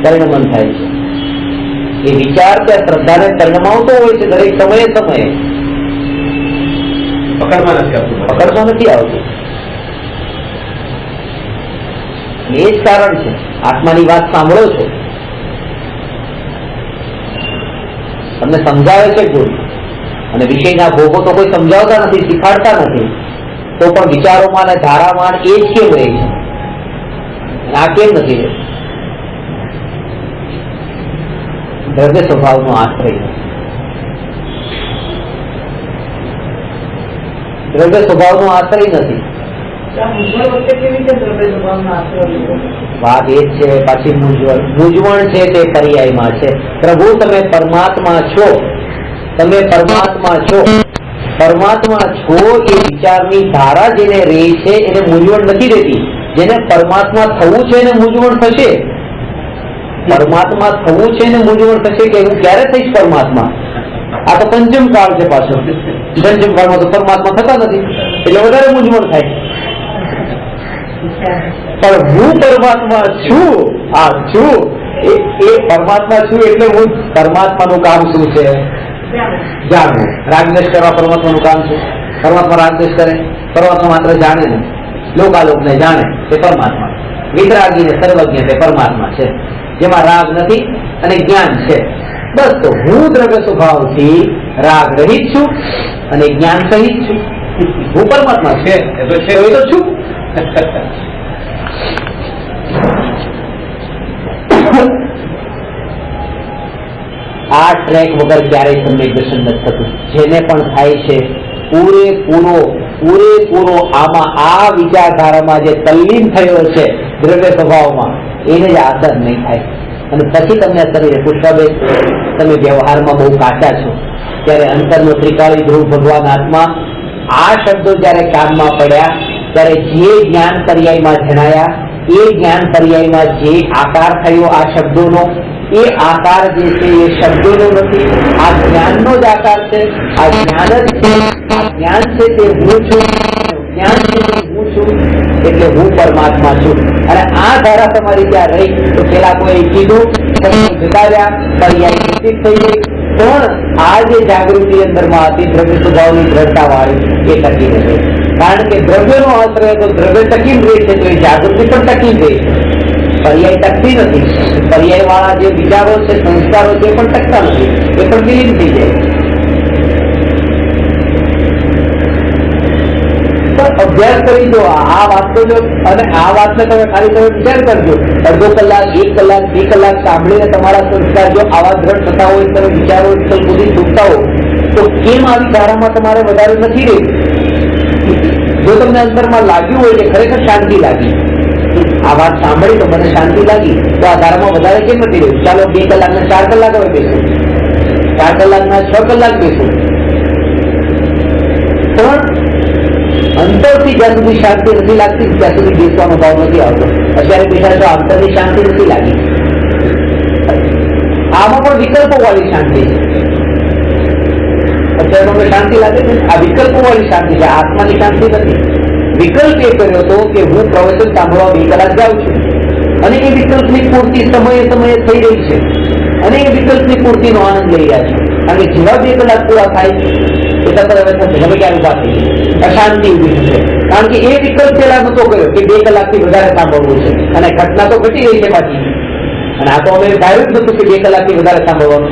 પરિણમન થાય છે. એ વિચાર કે શ્રદ્ધાને પરિણમાવતો હોય છે દરેક સમયે પકડમાં નથી આવતું. એ જ કારણ છે. આત્માની વાત સાંભળો છો, તમને સમજાવે છે કોઈ, અને વિષયના ભોગો તો કોઈ સમજાવતા નથી, શીખાડતા નથી, તો પણ વિચારોમાં અને ધારામાં એ જ કેમ રહે છે, આ કેમ નથી રહે? દ્રવ્ય સ્વભાવનો આશ્રય, દ્રવ્ય સ્વભાવનો આશ્રય નથી. વાત એ જ છે. પાછી મૂંઝવણ છે તે પર્યાયમાં છે. પ્રભુ તમે પરમાત્મા છો એ વિચારની ધારા જેને રહે છે એને મૂંઝવણ નથી રહેતી. જેને પરમાત્મા થવું છે એને મૂંઝવણ થશે. પરમાત્મા થવું છે એને મૂંઝવણ થશે કે હું ક્યારે થઈશ પરમાત્મા. આ તો પંચમ કાળ છે. પાછો પંચમ કાળમાં તો પરમાત્મા થતા નથી, એટલે વધારે મૂંઝવણ થાય. પણ હું પરમાત્મા છું, એ પરમાત્મા છું એટલે હું પરમાત્માનું કામ શું છે જાણવું. રાગદ્વેષ કરવા પરમાત્માનું કામ છે. પરમાત્મા રાગદ્વેષ કરે, પરમાત્મા માત્ર જાણે ને લોકાલોકને જાણે તે પરમાત્મા. વિતરાગી ને સર્વજ્ઞ તે પરમાત્મા છે, જેમાં રાગ નથી અને જ્ઞાન છે. બસ, તો હું દ્રવ્ય સ્વભાવથી રાગ રહિત છું અને જ્ઞાન સહિત છું. હું પરમાત્મા છે એ તો છું. આ ટ્રેક વગર ક્યારેય સમ્યક દર્શન નથી થતું. જેને પણ થાય છે પૂરેપૂરો આમાં આ વિચારધારામાં જે તલ્લીન થયો છે દ્રવ્ય સ્વભાવમાં, એને જ આસર નહીં થાય. અને પછી તમને અસર પુષ્પાબેન, તમે વ્યવહારમાં બહુ કાચા છો, ત્યારે અંતરનો ત્રિકાળી ધ્રુવ ભગવાન આત્મા આ શબ્દો જયારે કાનમાં પડ્યા ત્યારે જે જ્ઞાન પર્યાયમાં જણાયા, એ જ્ઞાન પર્યાયમાં જે આકાર થયો આ શબ્દોનો, એ આકાર જે છે એ શબ્દોનો નથી, આ જ્ઞાનનો જ આકાર છે. આ જ્ઞાન જ છે. આ જ્ઞાન છે તે હું છું, જ્ઞાન છે તે હું છું, એટલે હું પરમાત્મા છું. અને આ ધારા તમારી ત્યાં રહી તો પેલા કોઈ કીધું, જતા રહ્યા, પર્યાય નિશ્ચિત થઈ ગઈ. પણ આ જે જાગૃતિ અંદરમાં હતી દ્રવ્ય સ્વભાવની દ્રઢતા વાળી, એ ટકી રહે. કારણ કે દ્રવ્યનો આશ્રય તો દ્રવ્ય ટકી રહે છે, તો એ જાગૃતિ પણ ટકી રહે. પર્યાય ટકતી નથી. પર્યાય વાળા જે વિચારો છે, સંસ્કારો છે, એ પણ ટકતા નથી, એ પણ વિલીન થઈ જાય. અભ્યાસ કરી દો આ વાત તો જો, અને આ વાતને તમે ખાલી વિચાર કરજો. અડધો કલાક, 1 કલાક, 2 કલાક સાંભળીને તમારા સંસ્કાર જો આવા દ્રઢ થતા હોય, તમે વિચારો સુધી છૂટતા હો, તો કેમ આવી ધારામાં તમારે વધારે નથી રહેતું? જો તમને અંતરમાં લાગ્યું હોય કે ખરેખર શાંતિ લાગી, આ વાત સાંભળી તો મને શાંતિ લાગી, તો આ ધારામાં વધારે કેમ નથી રહેતું? ચાલો 2 કલાકના 4 કલાક હવે બેસો, 4 કલાકના 6 કલાક બેસો. પણ અંતરથી જ્યાં સુધી શાંતિ નથી લાગતી ત્યાં સુધી બેસવાનો ભાવ નથી આવતો. અત્યારે બેઠા તો અંતરની શાંતિ નથી લાગી. આમાં પણ વિકલ્પો વાળી શાંતિ છે. અત્યારે તમને શાંતિ લાગે છે, આ વિકલ્પો વાળી શાંતિ છે, આત્માની શાંતિ નથી. વિકલ્પ એ કર્યો હતો કે હું પ્રવચન સાંભળવા 2 કલાક જાઉં છું, અને એ વિકલ્પની પૂર્તિ સમયે થઈ રહી છે, અને એ વિકલ્પની પૂર્તિનો આનંદ લઈ રહ્યા છે. કારણ કે જેવા 2 કલાક પૂરા થાય એટલા પર હવે થશે, હવે ક્યાં ઉભા થઈ અશાંતિ ઉભી થશે. કારણ કે એ વિકલ્પ પેલા નતો કર્યો કે 2 કલાકથી વધારે સાંભળવું છે, અને ઘટના તો ઘટી ગઈ છે પાછી. અને આ તો અમે ધાર્યું જ નતું કે 2 કલાકથી વધારે સાંભળવાનું,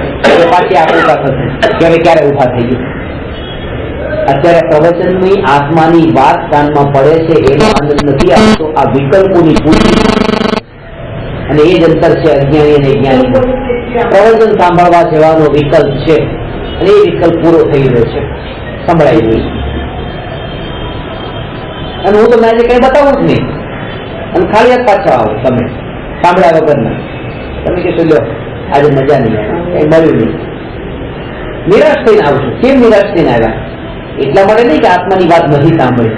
પાછી આકૃતા થશે કે હવે ક્યારે ઉભા થઈ ગયું. અત્યારે પ્રવચનની આત્માની વાત કાનમાં પડે છે, એનો આનંદ નથી આવતો, આ વિકલ્પોની પૂર્તિ. અને એ જ અંતર છે અજ્ઞાની અને જ્ઞાની. પ્રવચન સાંભળવા જવાનો વિકલ્પ છે, અને એ વિકલ્પ પૂરો થઈ રહ્યો છે, સંભળાઈ રહ્યું છે. અને હું તમને આજે કઈ બતાવું જ નહીં, અને ખાલી હાથ પાછા આવો તમે સાંભળ્યા વગરના. તમે કહેશો લ્યો આજે મજા નહીં આવે, કઈ મળ્યું નહીં, નિરાશ થઈને આવશો. કેમ નિરાશ થઈને આવ્યા? એટલા માટે નહીં કે આત્માની વાત નથી સાંભળી,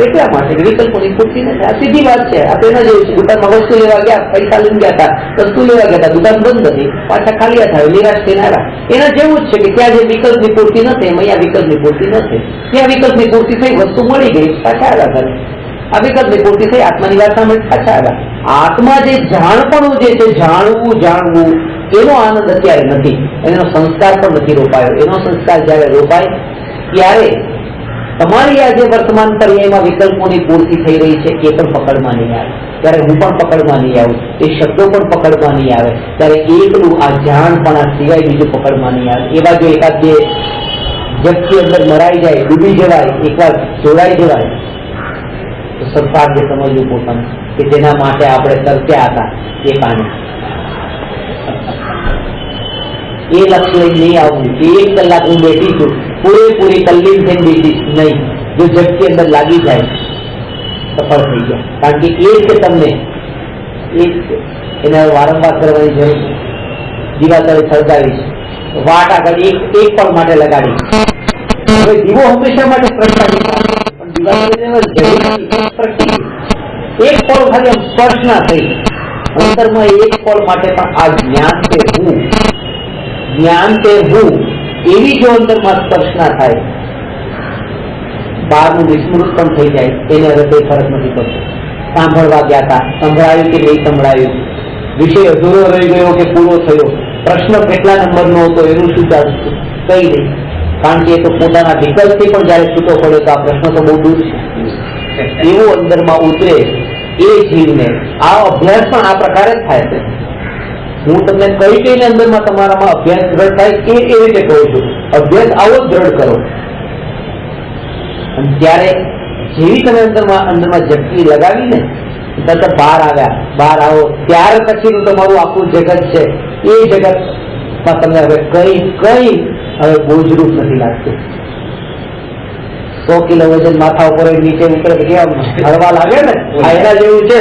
એટલા માટે કે વિકલ્પોની પૂર્તિ નથી. આ સીધી વાત છે. આ તેના જેવું છે. દુકાનમાં વસ્તુ લેવા ગયા, પૈસા લઈને ગયા હતા, વસ્તુ લેવા ગયા હતા, દુકાન બંધ હતી, પાછા ખાલી હાથ આવે, નિરાશ થઈને આવ્યા. એના જેવું જ છે કે ત્યાં જે વિકલ્પની પૂર્તિ નથી, એમ અહીંયા વિકલ્પની પૂર્તિ નથી. ત્યાં વિકલ્પની પૂર્તિ થઈ, વસ્તુ મળી ગઈ, પાછા આવ્યા ઘરે. આ વિકલ્પની પૂર્તિ થઈ, આત્માની વાત સાંભળી પાછા આવ્યા. આત્મા જે જાણપણું જે છે, જાણવું એનો આનંદ અત્યારે નથી, એનો સંસ્કાર પણ નથી રોપાયો. એનો સંસ્કાર જયારે રોપાય ત્યારે તમારી આ જે વર્તમાન પર્યાયમાં વિકલ્પોની પૂર્તિ થઈ રહી છે એ પણ પકડમાં નહીં આવે. ત્યારે હું પણ પકડમાં નહીં આવું, એ શબ્દો પણ પકડમાં નહીં આવે. ત્યારે એકલું આ જાણપણા સિવાય બીજું પકડમાં નહીં આવે. એવા જો એકાદ બે વ્યક્તિ અંદર મરાઈ જાય, ડૂબી જવાય, એકવાર જોડાઈ જવાય, તો સદભાગ્ય સમજવું પોતાનું કે જેના માટે આપણે તરસ્યા હતા એ પાણી. એ લક્ષ્ય લઈને નહીં આવવું કે 1 કલાક હું બેઠી છું, પૂરેપૂરી તલ્લીન થઈને બેઠી નહીં. જો ઝટકી અંદર લાગી જાય સફળ થઈ ગયા. કારણ કે એ છે તમને એને વારંવાર કરવાની જરૂર છે. દીવા તળે સળગાવી છે, વાટ આગળ એક પળ માટે લગાડી. હવે દીવો હંમેશા માટે પ્રગટાવી, પણ દીવા પ્રગટી એક પળ ખાલી સ્પર્શ ના થઈ. અંતરમાં એક પળ માટે પણ આ જ્ઞાન તે હું એવી જો અંતરમાં સ્પર્શ ના થાય, બહારનું વિસ્મૃત પણ થઈ જાય, એને હવે કોઈ ફરક નથી પડતો. સાંભળવા ગયા હતા, સંભળાયું કે નહીં સંભળાયું, વિષય અધૂરો રહી ગયો કે પૂરો થયો, પ્રશ્ન કેટલા નંબરનો હતો એનું શું ચાલતું, કઈ નહીં. કારણ કે એ તો પોતાના વિકલ્પથી પણ જયારે છૂટો પડ્યો તો આ પ્રશ્ન તો બહુ દૂર છે. એવું અંદરમાં ઉતરે એ જીવને આ અભ્યાસ પણ આ પ્રકારે જ થાય છે. હું તમને કઈ કઈને અંદરમાં તમારામાં અભ્યાસ દ્રઢ થાય એ રીતે કહું છું. અભ્યાસ આવો જ દ્રઢ કરો, અને ત્યારે જેવી તમે અંદરમાં ઝટકી લગાવી ને તરત બહાર આવ્યા, બહાર આવો ત્યાર પછીનું તમારું આખું જગત છે એ જગતમાં તમને હવે કઈ હવે બોજરૂપ નથી લાગતું. 100 કિલો વજન માથા ઉપર નીચે ઉતરે કે કેમ હળવા લાગે ને, એના જેવું છે.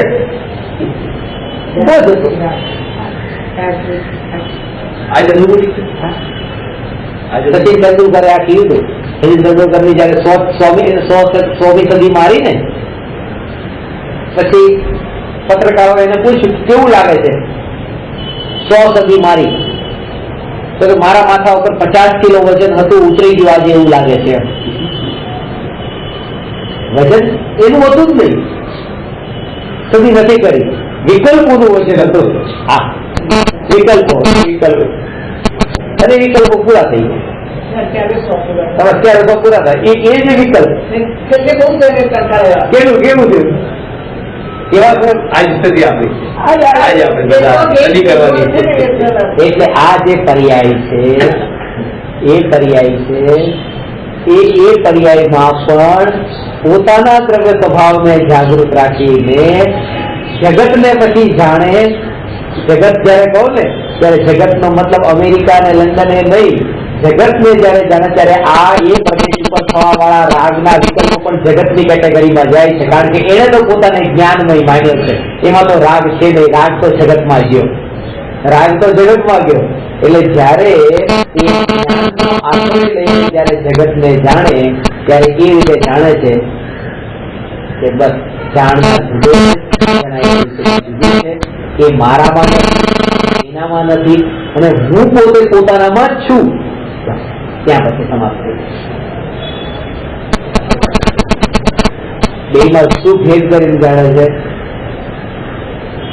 સચિન તેંડુલકરે આ કીધું. સચિન તેંડુલકરની જયારે 100મી સદી મારી ને પછી પત્રકારો એને પૂછ્યું કેવું લાગે છે 100 સદી મારી, તો મારા માથા ઉપર 50 કિલો વજન હતું, ઉતરી ગયું, આજે એવું લાગે છે. વજન એનું હતું જ નહીં, સદી નથી કરી, વિકલ્પોનું વજન હતું. હા, વિકલ્પો અને વિકલ્પો પૂરા થઈ ગયા. અત્યારે તો પૂરા થાય એ જે વિકલ્પ કેવું કેવું છે એવા આજ સુધી આપણી એટલે આ જે પર્યાય છે એ પર્યાયમાં પણ પોતાના દ્રવ્ય સ્વભાવને જાગૃત રાખીને જગતને પછી જાણે. જગત જયારે કહો ને ત્યારે જગતનો મતલબ અમેરિકા અને લંડન એ નહીં, જગતને જયારે જાણે ત્યારે આ એ પ્રદેશ ઉપર થવા વાળા રાગના વિકલ્પો પણ જગતની કેટેગરીમાં જાય છે. કારણ કે એને તો પોતાને જ્ઞાનમય માન્યો છે, એમાં તો રાગ છે નહીં, રાગ તો જગતમાં ગયો. એટલે જયારે જયારે જગતને જાણે ત્યારે એ રીતે જાણે છે કે બસ જાણતા જુદો છે, એ મારામાં નથી, એનામાં નથી, અને હું પોતે પોતાનામાં જ છું. ત્યાં પછી સમાપ્ત થઈ બેમાં શું ભેદ કરીને જાણે છે.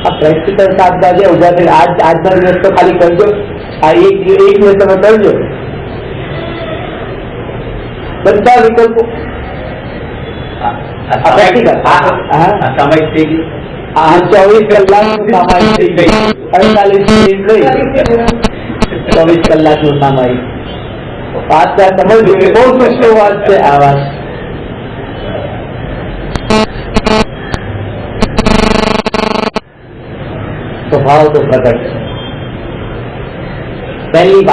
આ પ્રેક્ટિકલ શાકભાજી ઉભા થઈને આજના દિવસ તો ખાલી કરજો, આ એક દિવસ તમે કરજો. બધા વિકલ્પો પ્રેક્ટિકલ સામાયિક થઈ ગઈ. 24 કલાકનું સામાયિક થઈ ગઈ, 48 મિનિટ નહીં, 24 કલાકનું સામાયિક. વાત સમજવું કે બહુ મુશ્કેલ વાત છે આ વાત. સ્વભાવ તો પ્રગટ છે. પહેલી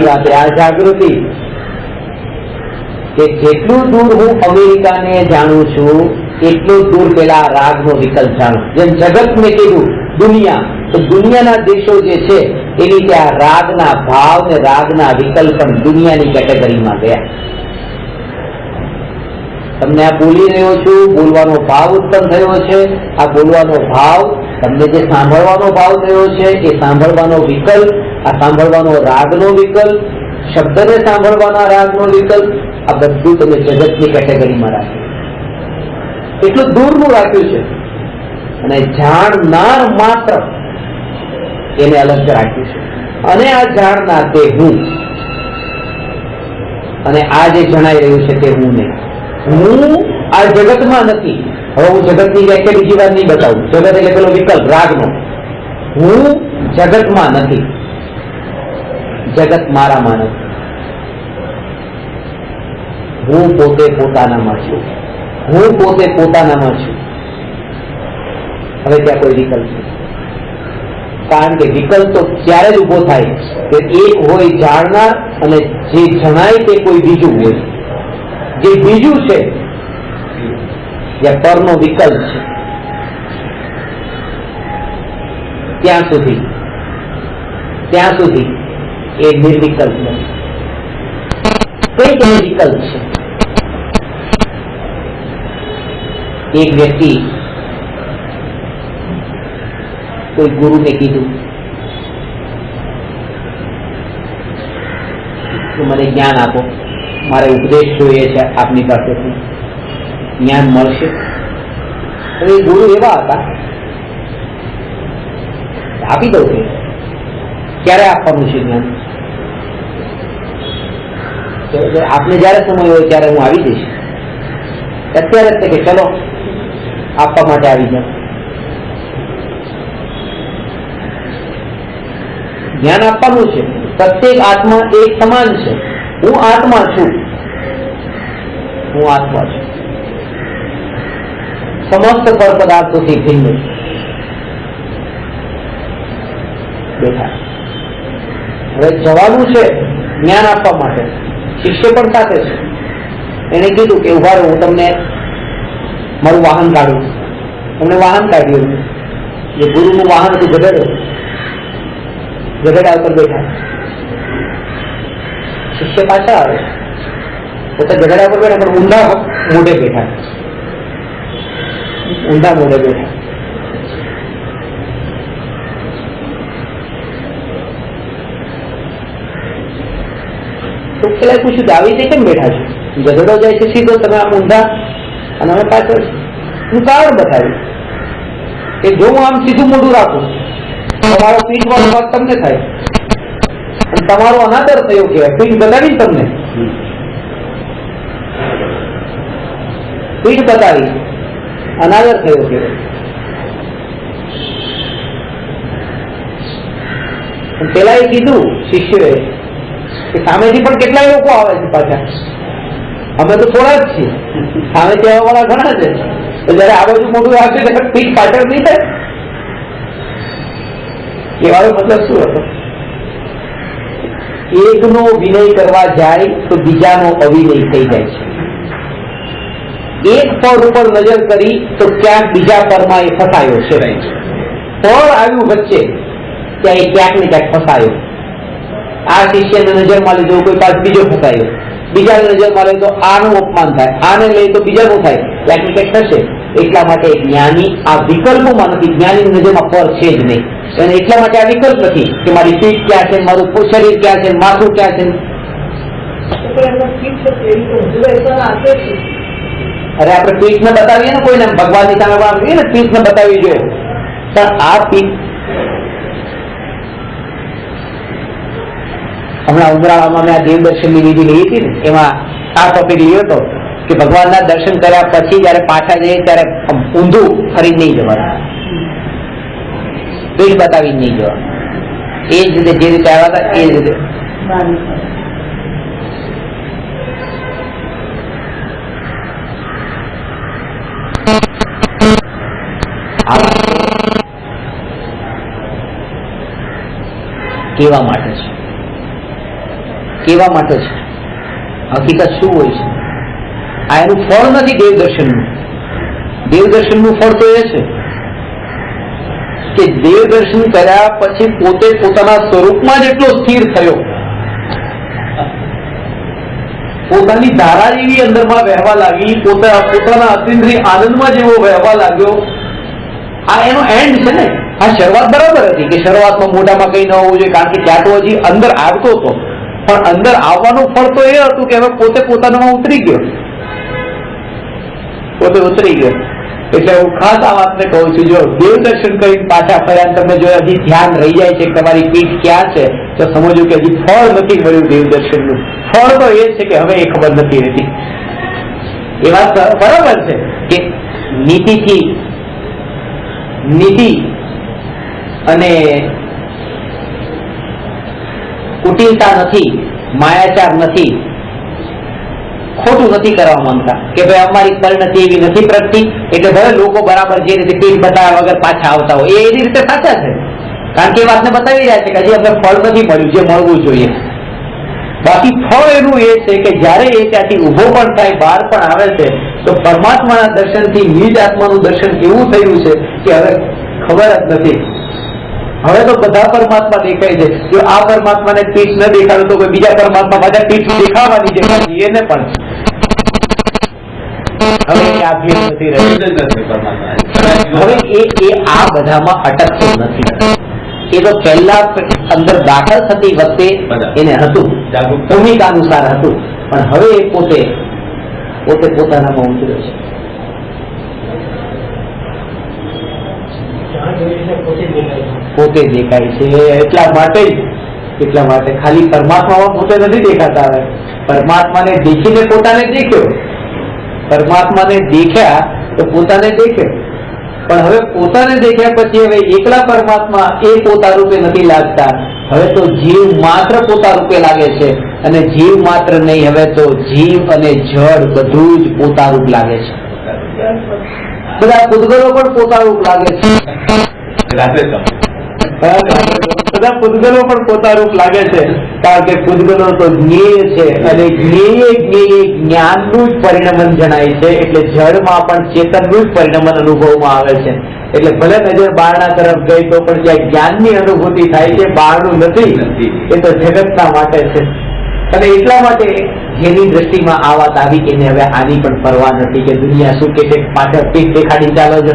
વાત આ જાગૃતિ કે જેટલું દૂર હું અમેરિકાને જાણું છું એટલું દૂર પેલા રાગનો વિકલ્પ જાણું. જેમ જગત મેં કીધું દુનિયા, તો દુનિયાના દેશો જે છે એની ત્યાં રાગના ભાવ ને રાગના વિકલ્પ પણ દુનિયાની કેટેગરીમાં ગયા. તમને આ બોલી રહ્યો છું, બોલવાનો ભાવ ઉત્પન્ન થયો છે. આ બોલવાનો ભાવ, તમને જે સાંભળવાનો ભાવ થયો છે એ સાંભળવાનો વિકલ્પ, આ સાંભળવાનો રાગનો વિકલ્પ, શબ્દને સાંભળવાના રાગનો વિકલ્પ, આ બધું તમે જગતની કેટેગરીમાં રાખ્યું. એટલું દૂરનું રાખ્યું છે. અને જાણનાર માત્ર એને અલગ રાખ્યું છે. અને આ જાણનાર તે હું, અને આ જે જણાઈ રહ્યું છે તે હું નહીં. હું આ જગતમાં નથી. હવે હું જગતની વ્યાખ્યા બીજી વાર નહીં બતાવું. જગત એટલે પેલો વિકલ્પ રાગનો. હું જગતમાં નથી, જગત મારામાં નથી. હું પોતે પોતાનામાં છું. હું પોતે પોતાનામાં છું. હવે ત્યાં કોઈ વિકલ્પ નથી. કારણ કે વિકલ્પ તો ત્યારે જ ઉભો થાય કે એક હોય જાણનાર અને જે જણાય તે કોઈ બીજું હોય. જે બીજું છે ત્યાં પરનો વિકલ્પ છે. ત્યાં સુધી એ નિર્વિકલ્પ નથી. કઈ કઈ વિકલ્પ છે? એક વ્યક્તિ કોઈ ગુરુને કીધું કે મને જ્ઞાન આપો, મારે ઉપદેશ જોઈએ છે આપની પાસેથી, જ્ઞાન મળશે. એ ગુરુ એવા હતા, આપી દઉં છું. ક્યારે આપવાનું છે જ્ઞાન? આપને જયારે સમય હોય ત્યારે હું આવી જઈશ. અત્યારે જ કે ચલો આપવા માટે આવી જાઓ. જ્ઞાન આપવાનું છે. પ્રત્યેક આત્મા એક સમાન છે. હું આત્મા છું. હું આત્મા છું. સમસ્ત પર પદાર્થોથી ભિન્ન છું. બેઠા હવે જવાનું છે જ્ઞાન આપવા માટે. શિષ્ય પણ સાથે છે. એને કીધું કે ઉભા રહો, હું તમને મારું વાહન કાઢું. તમને વાહન કાઢ્યું. જે ગુરુનું વાહન હતું ગધેડો, ગધેડા ઉપર બેઠા. શિષ્ય પાછા આવે, પોતે ગધેડા ઉપર બેઠા પણ ઊંધા મોઢે બેઠા. ઊંધા મોઢે બેઠા. તો પેલા પૂછ્યું કે આવી રીતે કેમ બેઠા છો? ગધેડો જાય છે સીધો, તમે આમ ઊંધા અને અમે પાછળ. હું કારણ બતાવ્યું કે જો હું આમ સીધું મોઢું રાખું, તમારો પીઠ વાળો ભાગ તમને થાય અને તમારો અનાદર થયો કહેવાય. પીઠ બતાવી તમને, પીઠ બતાવી અનાદર થયો કહેવાય. પેલા એ કીધું શિષ્યોએ કે સામેથી પણ કેટલાય લોકો આવે છે પાછા. અમે તો થોડા જ છીએ, સામે કહેવા વાળા ઘણા છે. તો જયારે આ બાજુ મોટું રાખશે ત્યારે પીઠ પાછળ નહીં થાય. કહેવાનો મતલબ શું હતો? એકનો વિનય કરવા જાય તો બીજાનો અવિનય થઈ જાય છે. એક પગ ઉપર નજર કરી તો ક્યાંક બીજા પરમાં એ ફસાયો છે. પગ આવ્યું વચ્ચે ત્યાં એ ક્યાંક ને ક્યાંક ફસાયો. આ શિષ્યને નજરમાં લીધો, કોઈ પાસ બીજો ફસાયો. બીજાને નજરમાં લે તો આનું અપમાન થાય, આને લે તો બીજાનું થાય, ક્યાંક ને ક્યાંક થશે. એટલા માટે જ્ઞાની આ વિકલ્પોમાં નથી. જ્ઞાનીની નજરમાં પર છે જ નહીં. અને એટલા માટે આ વિકલ્પ નથી કે મારી પીઠ ક્યાં છે, મારું શરીર ક્યાં છે, માથું ક્યાં છે. અરે આપણે પીઠને બતાવીએ ને કોઈને, ભગવાનની સામે કહીએ ને પીઠને બતાવી જોઈએ. પણ આ પીઠ હમણાં ઉમરાળામાં મેં આ દેવદર્શનની વિધિ લઈ હતી ને, એમાં આ ટોપિક લીધો હતો કે ભગવાનના દર્શન કર્યા પછી જયારે પાછા જઈએ ત્યારે ઊંધું ફરી નહીં જવાનું, પીઠ બતાવી નહીં જવાનું. એ જ રીતે જે રીતે આવ્યા હતા એ જ રીતે. કેવા માટે છે? કેવા માટે છે? હકીકત શું હોય છે? આ એનું ફળ નથી દેવદર્શનનું. દેવદર્શનનું ફળ તો એ છે કે દેવદર્શન કર્યા પછી પોતે પોતાના સ્વરૂપમાં જ એટલો સ્થિર થયો, પોતાની ધારા જેવી અંદરમાં વહેવા લાગી, પોતાના અતિન્દ્રિય આનંદમાં જેવો વહેવા લાગ્યો. આ એનો એન્ડ છે ને. આ શરૂઆત બરાબર હતી કે શરૂઆતમાં મોઢામાં કઈ ન હોવું જોઈએ, કારણ કે ત્યાં તો હજી અંદર આવતો હતો, પણ અંદર આવવાનું ફળ તો એ હતું કે હવે પોતે પોતાનામાં ઉતરી ગયો, પોતે ઉતરી ગયો. એટલે હું ખાસ આ વાતને કહું છું, જો દેવદર્શન કરી પાછા ફર્યા તમે જો હજી ધ્યાન રહી જાય છે કે તમારી પીઠ ક્યાં છે, તો સમજો કે હજી ફળ નથી મળ્યું દેવદર્શનનું. ફળ તો એ છે કે હવે એ ખબર નથી રહેતી. એ વાત બરાબર છે કે નીતિ અને કુટિલતા નથી, માયાચાર નથી, ખોટું નથી કરવા માંગતા કે ભાઈ અમારી પરિણતિ એવી નથી પ્રગટી, એટલે ભલે લોકો બરાબર જે રીતે પીઠ બતાવ્યા વગર પાછા આવતા હોય એ રીતે સાચા છે, કારણ કે એ વાતને બતાવી રહ્યા છે કે હજી અમને ફળ નથી મળ્યું જે મળવું જોઈએ. બાકી ફળ એનું એ છે કે જયારે એ ત્યાંથી ઉભો પણ થાય, બહાર પણ આવે છે, તો પરમાત્માના દર્શનથી નિજ આત્માનું દર્શન એવું થયું છે કે હવે ખબર જ નથી. હવે તો બધા પરમાત્મા દેખાય છે. જો આ પરમાત્માને પીઠ ન દેખાડો તો કોઈ બીજા પરમાત્મા બધા પીઠ દેખાવાની છે એને પણ હવે આ ભેદ નથી રહ્યું. હવે એ આ બધામાં અટકતો નથી. એ તો પહેલા અંદર દાખલ થતી વખતે એને હતું, ભૂમિકા અનુસાર હતું, પણ હવે એ પોતે પોતાનામાં ઉતર્યો છે. પોતે દેખાય છે એટલા માટે ખાલી પરમાત્મામાં પોતે નથી દેખાતા. હવે પરમાત્માને દેખીને પોતાને દેખ્યો, પરમાત્માને દેખ્યા તો પોતાને દેખ્યો, પણ હવે પોતાને દેખ્યા પછી હવે એકલા પરમાત્મા એ પોતા રૂપે નથી લાગતા. હવે તો જીવ માત્ર પોતા રૂપે લાગે છે, અને જીવ માત્ર નહીં, હવે તો જીવ અને જળ બધું જ પોતા રૂપ લાગે છે. બધા પૂતગલો પણ પોતા રૂપ લાગે છે. બધા પૂતગલો પણ પોતા રૂપ લાગે છે, કારણ કે પૂતગલો તો જ્ઞેય છે, અને જ્ઞેય જ્ઞાનનું જ પરિણમન જણાય છે. એટલે જળમાં પણ ચેતનનું જ પરિણમન અનુભવમાં આવે છે. એટલે ભલે નજર બહારના તરફ ગઈ તો પણ જ્યાં જ્ઞાનની અનુભૂતિ થાય છે, બહારનું નથી. એ તો જગતના માટે છે. અને એટલા માટે જેની દ્રષ્ટિમાં આ વાત આવી એને હવે આની પણ પરવા નથી કે દુનિયા શું કે છે, પાછળ પીઠ દેખાડી ચાલો છો,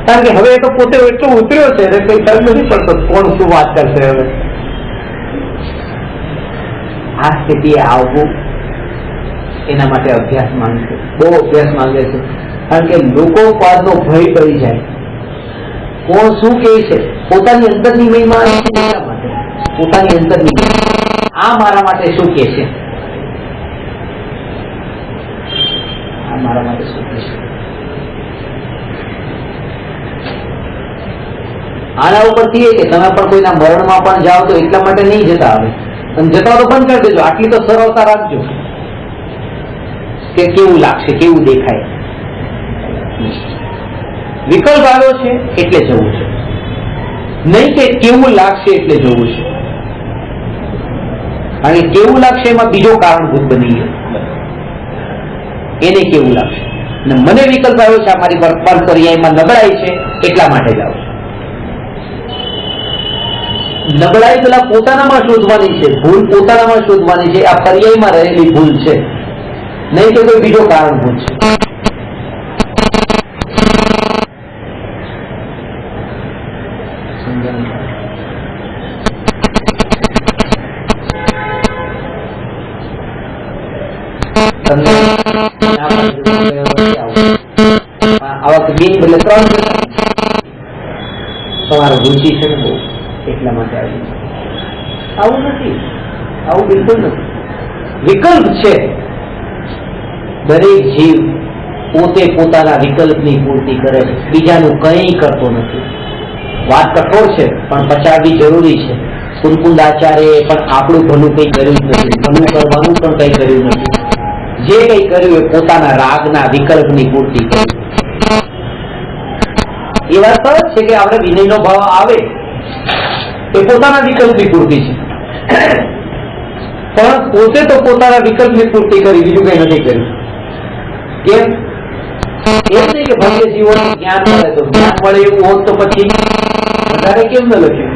કારણ કે હવે એ તો પોતે એટલો ઉતર્યો છે કઈ ફરક નથી પડતો કોણ શું વાત કરશે. હવે આ સ્થિતિએ આવવું એના માટે અભ્યાસ માંગે છે, બહુ અભ્યાસ માંગે છે. કારણ કે લોકો પાસનો ભય કરી જાય, કોણ શું કહે છે, પોતાની અંતરની મહિમા માટે, પોતાની અંતરની આ મારા માટે શું કહે છે, આ મારા માટે શું કહે છે. આના ઉપરથી એ કે તમે પણ કોઈના મરણમાં પણ જાઓ તો એટલા માટે નહીં જતા. હવે તમે જતા તો બંધ કરી દેજો, આટલી તો સરળતા રાખજો કે કેવું લાગશે, કેવું દેખાય. વિકલ્પ આવ્યો છે એટલે જવું છે, નહીં કે કેવું લાગશે એટલે જવું છે. અને કેવું લાગશે એમાં બીજો કારણભૂત બની ગયો, એને કેવું લાગશે. અને મને વિકલ્પ આવ્યો છે, મારી પર પર્યાયમાં નબળાઈ છે એટલા માટે જાઉં છું. નબળાઈ પેલા પોતાનામાં શોધવાની છે, ભૂલ પોતાનામાં શોધવાની છે. આ પર્યાયમાં રહેલી ભૂલ છે, નહીં તો કોઈ બીજો કારણભૂત છે. આવા બિન બદલે 3 તમારો રુચિ છે ને બહુ, એટલા માટે આવી. આવું નથી, આવું બિલકુલ નથી. વિકલ્પ છે. દરેક જીવ પોતે પોતાના વિકલ્પની પૂર્તિ કરે છે, બીજાનું કંઈ કરતો નથી. વાત કઠોર છે પણ પચાવવી જરૂરી છે. કુંકુંદાચાર્ય પણ આપણું ભલું કંઈ કર્યું જ નથી, ભલું કરવાનું પણ કંઈ કર્યું નથી. જે કંઈ કર્યું એ પોતાના રાગના વિકલ્પની પૂર્તિ કરી. એ વાત સરસ છે કે આપણે વિનયનો ભાવ આવે એ પોતાના વિકલ્પની પૂર્તિ છે, પણ પોતે તો પોતાના વિકલ્પની પૂર્તિ કરી, બીજું કઈ નથી કર્યું. કેમ? એમ નહીં કે ભવ્ય જીવોને જ્ઞાન મળે, તો જ્ઞાન મળે એવું હોત તો પછી વધારે કેમ ન લખ્યું?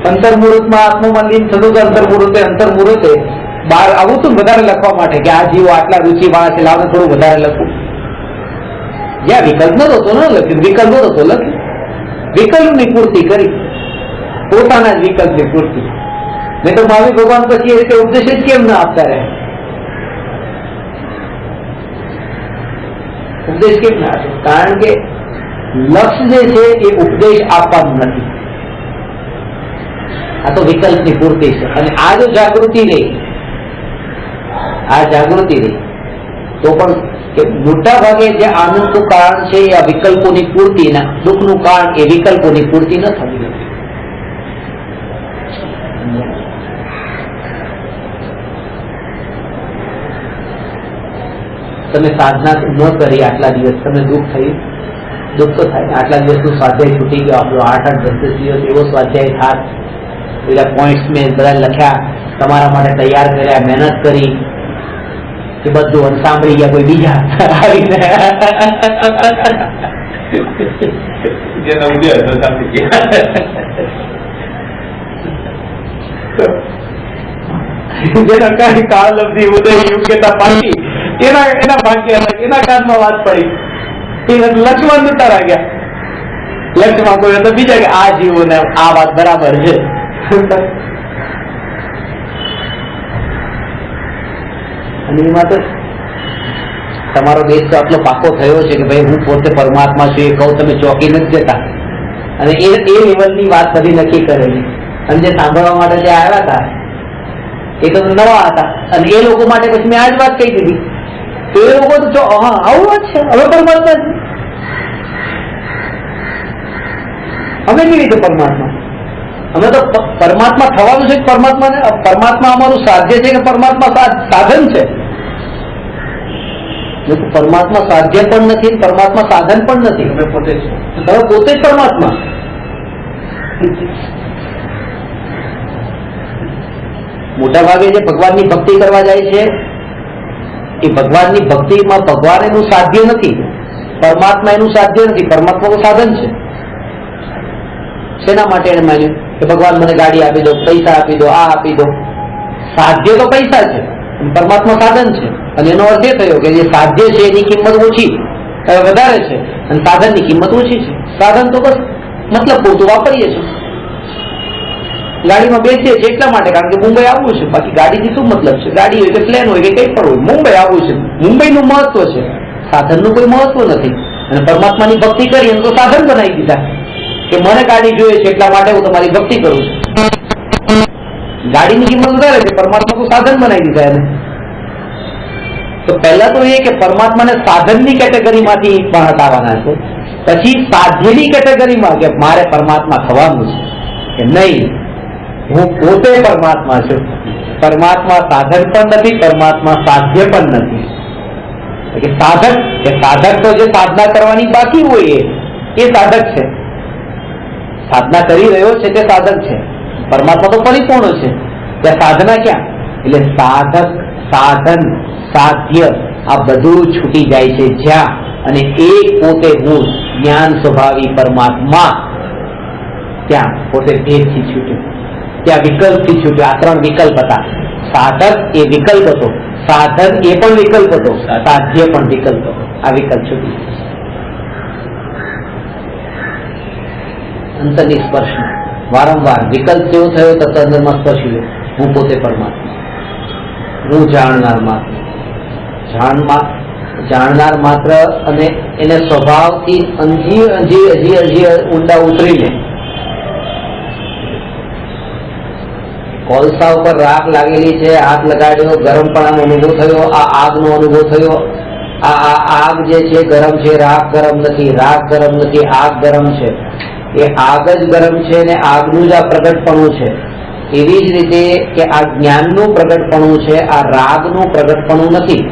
અંતર્મુહૂર્તમાં આત્મામાં લીન થતું તો અંતર્મુહૂર્તે બહાર આવું તો વધારે લખવા માટે કે આ જીવો આટલા રુચિ વાળા છે, લાવે થોડું વધારે લખવું. જ્યાં વિકલ્પ નતો તો ન લખ્યું, વિકલ્પ નતો તો લખ્યું. વિકલ્પની પૂર્તિ કરી, પોતાના જ વિકલ્પની પૂર્તિ. નહીં તો મહાવીર ભગવાન પછી એ રીતે ઉપદેશ જ કેમ ના આપતા રહે? ઉપદેશ કેમ ના આપે? કારણ કે લક્ષ્ય જે છે એ ઉપદેશ આપવાનું નથી, આ તો વિકલ્પની પૂર્તિ છે. અને આ જો જાગૃતિ રહી, તો પણ કે મોટા ભાગે જે આનંદનું કારણ છે એ આ વિકલ્પોની પૂર્તિ, દુઃખનું કારણ એ વિકલ્પોની પૂર્તિ ન થવી નથી. તમે સાધના ન કરી આટલા દિવસ, તમને દુઃખ થયું? દુઃખ તો થાય. આટલા દિવસનું સ્વાધ્યાય છૂટી ગયો આપણો, 8-8, 10-10 દિવસ એવો સ્વાધ્યાય થાત, પેલા પોઈન્ટ્સ મેં બધા લખ્યા, તમારા માટે તૈયાર કર્યા, મહેનત કરી, કે બધું સાંભળી ગયા કોઈ બીજા આવીને જેના કારણે કાળ લબ્ધી ઉદય યોગ્યતા પાકી એના ભાગ્ય એના કાનમાં વાત પડી. લક્ષ્મણ નતા રાગ્યા, લક્ષ્મણ કોઈ તો બીજા કે આ જીવો ને આ વાત બરાબર છે. અને એમાં તો તમારો દેશ તો આટલો પાકો થયો છે કે ભાઈ હું પોતે પરમાત્મા છું એ કહું, તમે ચોકી નથી જતા. અને એ લેવલની વાત બધી નક્કી કરેલી. અને જે સાંભળવા માટે જે આવ્યા હતા એ તો નવા હતા, અને એ લોકો માટે પછી મેં આ જ વાત કહી દીધી. તો એ લોકો તો આવું વાત છે, હવે પરમાત્મા અમે કેવી રીતે પરમાત્મા? અમે તો પરમાત્મા થવાનું છે. પરમાત્મા અમારું સાધ્ય છે કે પરમાત્મા સાધન છે? પરમાત્મા સાધ્ય પણ નથી, પરમાત્મા સાધન પણ નથી. તમે પોતે જ પરમાત્મા. મોટા ભાગે જે ભગવાનની ભક્તિ કરવા જાય છે એ ભગવાનની ભક્તિમાં ભગવાન એનું સાધ્ય નથી, પરમાત્મા એનું સાધ્ય નથી, પરમાત્માનું સાધન છે. શેના માટે એને માન્યું કે ભગવાન મને ગાડી આપી દો, પૈસા આપી દો, આ આપી દો? સાધ્ય તો પૈસા છે, પરમાત્મા સાધન છે. અને એનો અર્થ એ થયો કે જે સાધ્ય છે એની કિંમત ઓછી વધારે છે અને સાધનની કિંમત ઓછી છે. સાધન તો બસ મતલબ પૂરતું વાપરીએ છીએ, ગાડીમાં બેસીએ છીએ એટલા માટે કારણ કે મુંબઈ આવવું છે, બાકી ગાડીથી શું મતલબ છે? ગાડી હોય કે પ્લેન હોય કે કંઈ પણ હોય, મુંબઈ આવવું છે, મુંબઈનું મહત્વ છે, સાધનનું કોઈ મહત્વ નથી. અને પરમાત્માની ભક્તિ કરી તો સાધન બનાવી દીધા કે મને ગાડી જોઈએ છે એટલા માટે હું તમારી ભક્તિ કરું છું. ગાડીની કિંમત વધારે છે, પરમાત્મા તો સાધન બનાવી દીધા એને. તો પહેલા તો એ કે પરમાત્માને સાધનની કેટેગરીમાંથી પણ હટાવવાના છે, પછી સાધ્યની કેટેગરીમાં કે મારે પરમાત્મા થવાનું છે કે નહીં, હું પોતે પરમાત્મા છું. પરમાત્મા સાધન પણ નથી, પરમાત્મા સાધ્ય પણ નથી. સાધક તો જે સાધના કરવાની બાકી હોય એ સાધક છે, સાધના કરી રહ્યો છે તે સાધક છે. પરમાત્મા તો પરિપૂર્ણ છે, ત્યાં સાધના ક્યાં? એટલે સાધક, સાધન, સાધ્ય આ બધું છૂટી જાય છે જ્યાં, અને એક પોતે હું જ્ઞાન સ્વભાવી પરમાત્મા ત્યાં પોતે ભેદથી છૂટ્યું, ત્યાં વિકલ્પથી છૂટ્યું. આ 3 વિકલ્પ હતા. સાધક એ વિકલ્પ હતો, સાધન એ પણ વિકલ્પ હતો, સાધ્ય પણ વિકલ્પ હતો. આ વિકલ્પ છૂટી અંતરની સ્પર્શ વારંવાર વિકલ્પ કેવો થયો તો અંદરમાં સ્પર્શી લે હું પોતે પરમાત્મા, હું જાણનાર માત્ર, જાણનાર માત્ર. અને એને સ્વભાવથી હજી ઊંડા ઉતરીને કોલસા ઉપર રાખ લાગેલી છે, હાથ લગાડ્યો, ગરમપણાનો અનુભવ થયો, આ આગનો અનુભવ થયો. આ આગ જે છે ગરમ છે, રાખ ગરમ નથી, રાખ ગરમ નથી, આગ ગરમ છે. એ આગ જ ગરમ છે ને આગનું જ આ પ્રગટપણું છે. એવી જ રીતે કે આ જ્ઞાનનું પ્રગટપણું છે, આ રાગનું પ્રગટપણું નથી.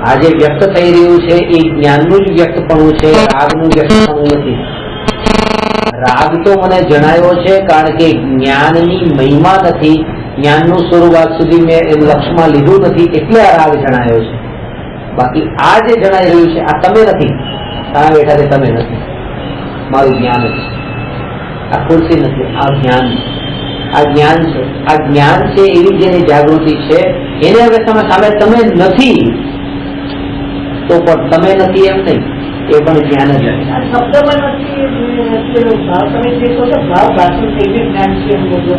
આ જે વ્યક્ત થઈ રહ્યું છે એ જ્ઞાનનું જ વ્યક્તપણું છે, રાગનું વ્યક્તપણું નથી. રાગ તો મને જણાયો છે કારણ કે જ્ઞાનની મહિમા નથી, જ્ઞાનનું સ્વરૂપ આજ સુધી મેં લક્ષમાં લીધું નથી, એટલે આ રાગ જણાયો છે. બાકી આ જે જણાઈ રહ્યું છે આ તમે નથી, ત્યાં બેઠા તે તમે નથી, મારું જ્ઞાન છે, આ ખુરશી નથી, આ જ્ઞાન છે, આ જ્ઞાન છે, આ જ્ઞાન છે એવી જેની જાગૃતિ છે એને હવે તમે સામે તમે નથી તો પણ તમે નથી એમ નહીં, એ પણ જ્ઞાન જ શબ્દમાં નથી ભાવ તમે જે કહો છો ભાવ ભાષણ થઈ ગયું જ્ઞાન છે એમ બોલો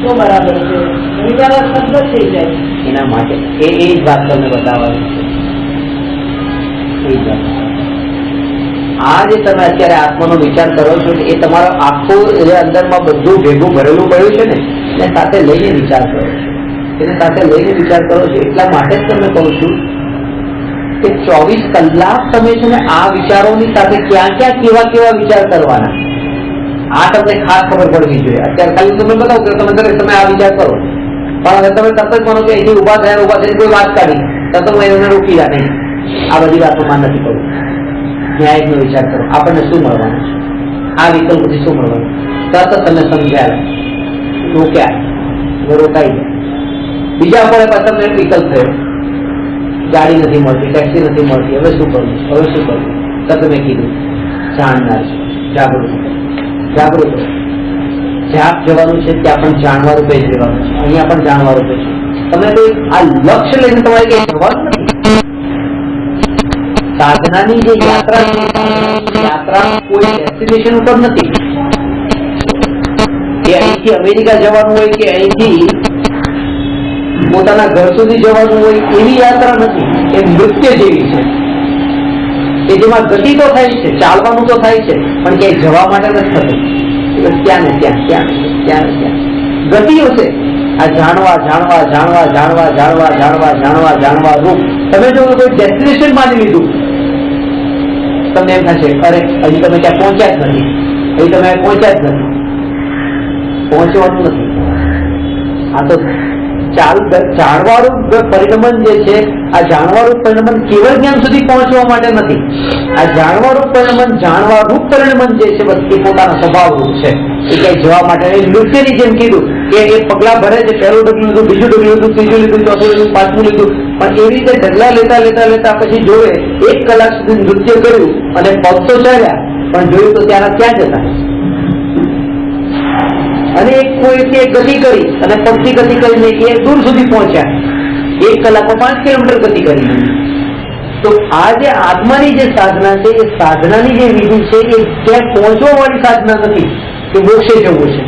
તો બરાબર છે, બીજા શબ્દ થઈ જાય એના માટે એ જ વાત તમને બતાવવાની છે. એ જ વાત આ જે તમે અત્યારે આત્માનો વિચાર કરો છો એ તમારો આખું અંદરમાં બધું ભેગું ભરેલું પડ્યું છે ને એને સાથે લઈને વિચાર કરો છો, એને સાથે લઈને વિચાર કરો છો. એટલા માટે જ તમે કહું છું કે 24 કલાક તમે છે ને આ વિચારોની સાથે ક્યાં ક્યાં કેવા કેવા વિચાર કરવાના આ તમને ખાસ ખબર પડવી જોઈએ. અત્યારે ખાલી તમે બતાવો કે તમે આ વિચાર કરો, પણ હવે તમે તરત જ માનો કે અહીંથી ઉભા થઈને કોઈ વાત કાઢી તો હું એને રોકી રહ્યા નહીં, આ બધી વાતોમાં નથી કરું. ન્યાયનો વિચાર કરો, આપણને શું મળવાનું છે, આ વિકલ્પથી શું મળવાનું, તરત તમે સમજ્યા, રોક્યા, રોકાઈ ગયા. બીજા પડે પાછા તમને વિકલ્પ થયો, ગાડી નથી મળતી, ટેક્સી નથી મળતી, હવે શું કરવું, હવે શું કરવું, તો તમે કીધું જાણનાર છે, જાગૃત જાગૃત જ્યાં જવાનું છે ત્યાં પણ જાણવા રૂપે જ રહેવાનું છે, અહીંયા પણ જાણવા રૂપે છે. તમે કોઈ આ લક્ષ્ય લઈને તમારે કઈ જવાનું નથી. સાધનાની જે યાત્રા છે, યાત્રા કોઈ ડેસ્ટિનેશન ઉપર નથી કે અહીંથી અમેરિકા જવાનું હોય કે અહીંથી પોતાના ઘર સુધી જવાનું હોય એવી યાત્રા નથી. એ નૃત્ય જેવી છે કે જેમાં ગતિ તો થાય છે, ચાલવાનું તો થાય છે, પણ ક્યાંય જવા માટે નથી થતું. ત્યાં ને ત્યાં, ત્યાં ત્યાં ત્યાં ગતિઓ છે. આ જાણવા જાણવા જાણવા જાણવા જાણવા જાણવા જાણવા જાણવા રૂપ તમે જો કોઈ ડેસ્ટિનેશન માની લીધું તમને એમ થશે અરે હજી તમે ત્યાં પહોંચ્યા જ નથી, હજી તમે પહોંચ્યા જ નથી. પહોંચવાનું નથી. આ તો જાણવાળું પરિણમન જે છે, આ જાણવાળું પરિણમન કેવળ જ્ઞાન સુધી પહોંચવા માટે નથી. આ જાણવાળું પરિણમન, જાણવારૂપ પરિણમન જે છે બસ એ પોતાના સ્વભાવરૂપ છે. એ કઈ જવા માટે નૃત્યની જેમ કીધું કે એ પગલા ભરે છે, પહેલું ડગલું લીધું, બીજું ડગલું લીધું, ત્રીજું લીધું, ચોથું લીધું, પાંચમું લીધું, પણ એવી રીતે ડગલા લેતા લેતા લેતા પછી જોવે 1 કલાક સુધી નૃત્ય કર્યું અને પગ તો ચાલ્યા પણ જોયું તો ત્યાંના ક્યાં જતા. અને કોઈ ગતિ કરી અને પગથી ગતિ કરીને એ દૂર સુધી પહોંચ્યા, 1 કલાકમાં 5 કિલોમીટર ગતિ કરી. તો આ જે આત્માની જે સાધના છે એ સાધનાની જે વિધિ છે એ ત્યાં પહોંચવા વાળી સાધના નથી કે મોક્ષે જવું છે,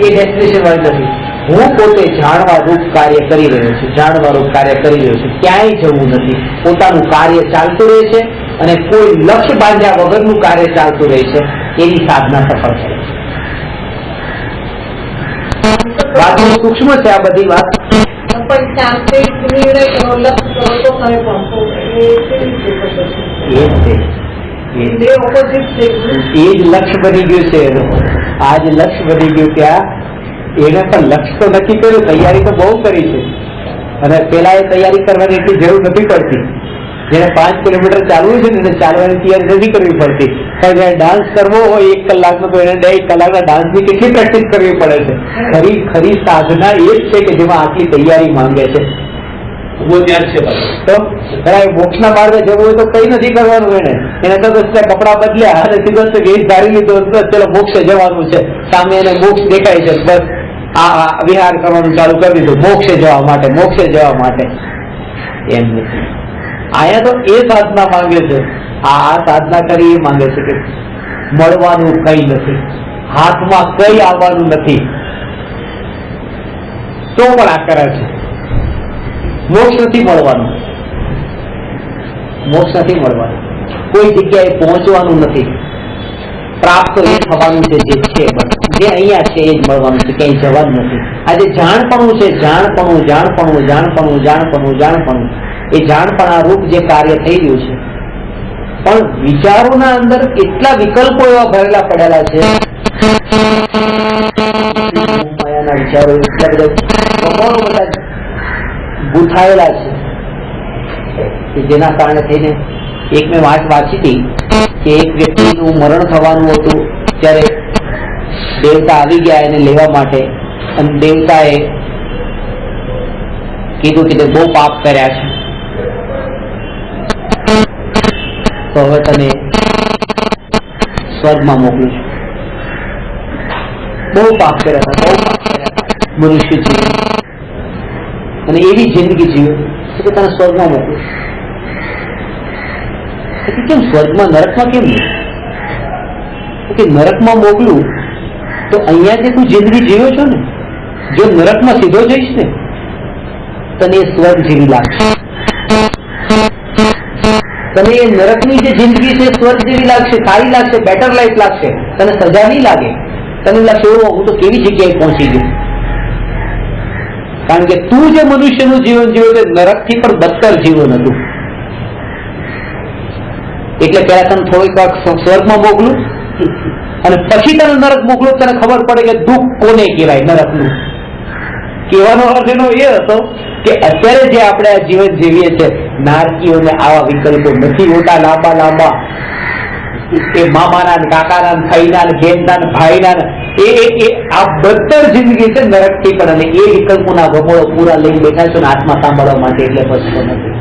એ ડેસ્ટિનેશન વાળી નથી. હું પોતે જાણવા રૂપ કાર્ય કરી રહ્યો છું, જાણવા રૂપ કાર્ય કરી રહ્યો છું, ક્યાંય જવું નથી. પોતાનું કાર્ય ચાલતું રહે છે અને કોઈ લક્ષ્ય બાંધ્યા વગરનું કાર્ય ચાલતું રહે છે, એની સાધના સફળ છે. વાત સૂક્ષ્મ છે આ બધી વાત. પણ શાંતિક નિર્ણય કરો, લક્ષ્ય કરો તો તમે પહોંચો. એ જ લક્ષ્ય બની ગયું છે. આ જ લક્ષ્ય બની ગયું ત્યાં એને પણ લક્ષ્ય તો નક્કી કર્યું, તૈયારી તો બહુ કરી છે અને પેલા એ તૈયારી કરવાની એટલી જરૂર નથી પડતી. જેને 5 કિલોમીટર ચાલવું છે ને એને ચાલવાની તૈયારી નથી કરવી પડતી, પણ જયારે ડાન્સ કરવો હોય 1 કલાકનો તો એને 1 કલાકના ડાન્સની કેટલી પ્રેક્ટિસ કરવી પડે છે. ખરી સાધના એ જ છે કે જેમાં આટલી તૈયારી માંગે છે. તો મોક્ષના માર્ગે જવું હોય તો કઈ નથી કરવાનું, એને તો કપડા બદલ્યા અને સીધો ગેસ ધારી લીધો, ચલો મોક્ષે જવાનું છે, સામે એને મોક્ષ દેખાય છે, બસ આ વિહાર કરવાનું ચાલુ કરી દીધું મોક્ષે જવા માટે, મોક્ષે જવા માટે. એમ નથી. આયા તો એ સાધના માંગે છે, આ સાધના કરી એ માંગે છે કે મળવાનું કઈ નથી, હાથમાં કઈ આવવાનું નથી, તો પણ આ કરે છે. મોક્ષ નથી મળવાનું, મોક્ષ નથી મળવાનું, કોઈ જગ્યાએ પહોંચવાનું નથી. પ્રાપ્ત એ થવાનું છે જે છે, જે અહીંયા છે એ જ મળવાનું છે, ક્યાંય જવાનું નથી. આજે જાણપણું છે, જાણપણું જાણપણું જાણપણું જાણપણું જાણપણું, એ જાણપણા રૂપ જે કાર્ય થઈ રહ્યું છે. પણ વિચારોના અંદર કેટલા વિકલ્પો એવા ભરેલા પડેલા છે, માયાના વિચારો એટલા બધા ગૂંથાયેલા છે કે જેના કારણે થઈને એક મેં વાત વાંચી હતી કે એક વ્યક્તિનું મરણ થવાનું હતું ત્યારે દેવતા આવી ગયા એને લેવા માટે, અને દેવતાએ કીધું કે તે બહુ પાપ કર્યા છે, તો હવે તને સ્વર્ગમાં મોકલું છું. બહુ પાપ કર્યા હતા, બહુ પાપ કર્યા હતા મનુષ્ય જીવન, અને એવી જિંદગી જીવ્યો કે તને સ્વર્ગમાં મોકલું. કેમ સ્વર્ગમાં, નરકમાં કેમ નહીં? કે નરકમાં મોકલું તો અહીંયા જે તું જિંદગી જીવ્યો છો ને, જો નરકમાં સીધો જઈશ ને તને એ સ્વર્ગ જેવી લાગશે. તને એ નરકની જે જિંદગી છે સ્વર્ગ જેવી લાગશે, સારી લાગશે, બેટર લાઈફ લાગશે. તને સજા નહીં લાગે. તને લાગશે હું તો કેવી જગ્યાએ પહોંચી ગયો. કારણ કે તું જે મનુષ્યનું જીવન જીવ્યો તે નરકથી પણ બદતર જીવન હતું. એટલે પેલા તને થોડીક વાર સ્વર્ગમાં મોકલું અને પછી તને નરક મોકલું. તને ખબર પડે કે દુઃખ કોને કહેવાય નરકનું. કહેવાનો અર્થ એનો એ હતો કે અત્યારે જે આપણે આ જીવન જીવીએ છીએ, નારકીઓને આવા વિકલ્પો નથી હોતા લાંબા લાંબા. એ મામાના ને કાકાના ને ભાઈના ને બેનના ને ભાઈના એ આ બદતર જિંદગી છે નરકથી પણ. અને એ વિકલ્પોના ભગોળો પૂરા લઈને બેઠા છો ને આત્મા સાંભળવા માટે. એટલે પછી નથી,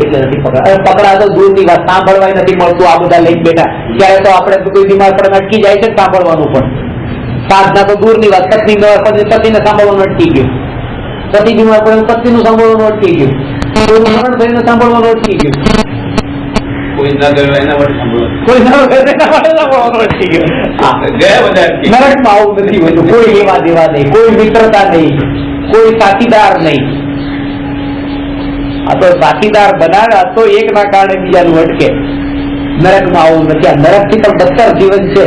એટલે નથી પકડા. પકડા તો દૂરની વાત, સાંભળવા નથી મળતું. આ બધા લઈને બેઠા ત્યારે તો આપણે કોઈ બીમાર પડે અટકી જાય છે સાંભળવાનું પણ. સાધના તો દૂરની વાત. પતિને સાંભળવાનું અટકી ગયું, પતિ બીમાર પડે પત્નીનું સાંભળવાનું અટકી ગયું, કોઈનું મરણ થઈને સાંભળવાનું અટકી ગયું, કોઈ ના ગયો એના માટે સાંભળવાનું અટકી ગયું. નરકમાં આવું નથી હોતું. કોઈ લેવા દેવા નહીં, કોઈ મિત્રતા નહીં, કોઈ સાથીદાર નહીં. આ તો સાથીદાર બનાવ્યા તો એક ના કારણે બીજાનું અટકે. નરકમાં આવું નથી. આ નરકથી પણ બદતર જીવન છે.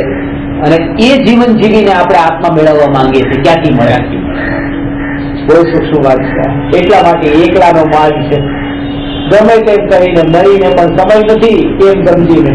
અને એ જીવન જીવીને આપણે આત્મા મેળવવા માંગીએ છીએ. ક્યાંથી મળ્યા? બહુ સૂક્ષ્મ વાત છે. એટલા માટે એકલાનો માર્ગ છે. ગમે તેમ કરીને મરીને પણ સમય નથી એમ સમજીને.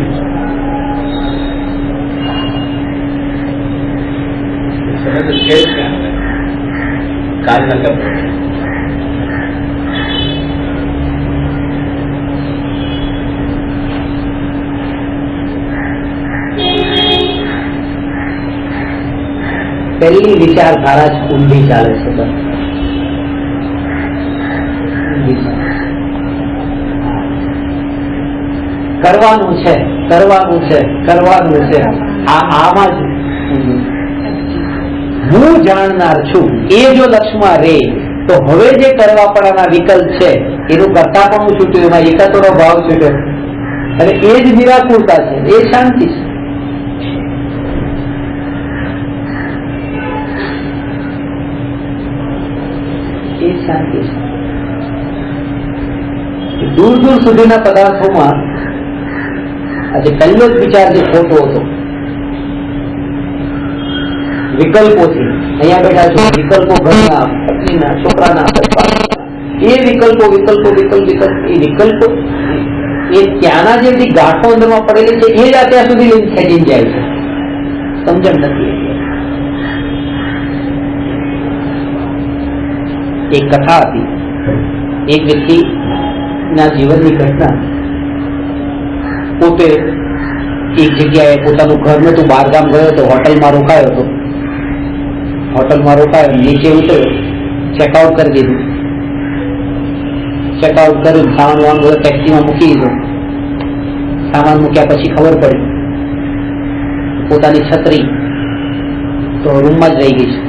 પહેલી વિચારધારા જ ઊંડી ચાલે છે. કરવાનું છે, કરવાનું છે, કરવાનું છે. આમાં જ હું જાણનાર છું એ જો લક્ષમાં રે તો હવે જે કરવા પડવાના વિકલ્પ છે એનું કરતા પણ હું છૂટ્યું, એમાં એકાતોનો ભાવ છૂટ્યો. અને એ જ નિરાકુરતા છે, એ શાંતિ છે. શાંતિ છે. દૂર દૂર સુધીના પદાર્થોમાં આજે પહેલો જ વિચાર જે ખોટો હતો વિકલ્પોથી. અહીંયા બેઠા છો, વિકલ્પો ઘરના, પત્નીના, છોકરાના, એ વિકલ્પો વિકલ્પો વિકલ્પ વિકલ્પ એ વિકલ્પો એ ત્યાંના જે બધી ગાંઠો અંદરમાં પડેલી છે એ જ અત્યાર સુધી લઈને ખેંચીને જાય છે. સમજણ નથી. એક કથા હતી. એક વ્યક્તિ ના જીવનની ઘટના. પોતે એક જગ્યાએ પોતાનું ઘર નતું, બહારગામ ગયો હતો, હોટલમાં રોકાયો હતો. હોટલમાં રોકાયો, નીચે ઉતર્યો, ચેકઆઉટ કરી દીધું. ચેકઆઉટ કર્યું, સામાન વામાન બધો ટેક્સીમાં મૂકી દીધો. સામાન મૂક્યા પછી ખબર પડી પોતાની છત્રી તો રૂમમાં જ રહી ગઈ છે.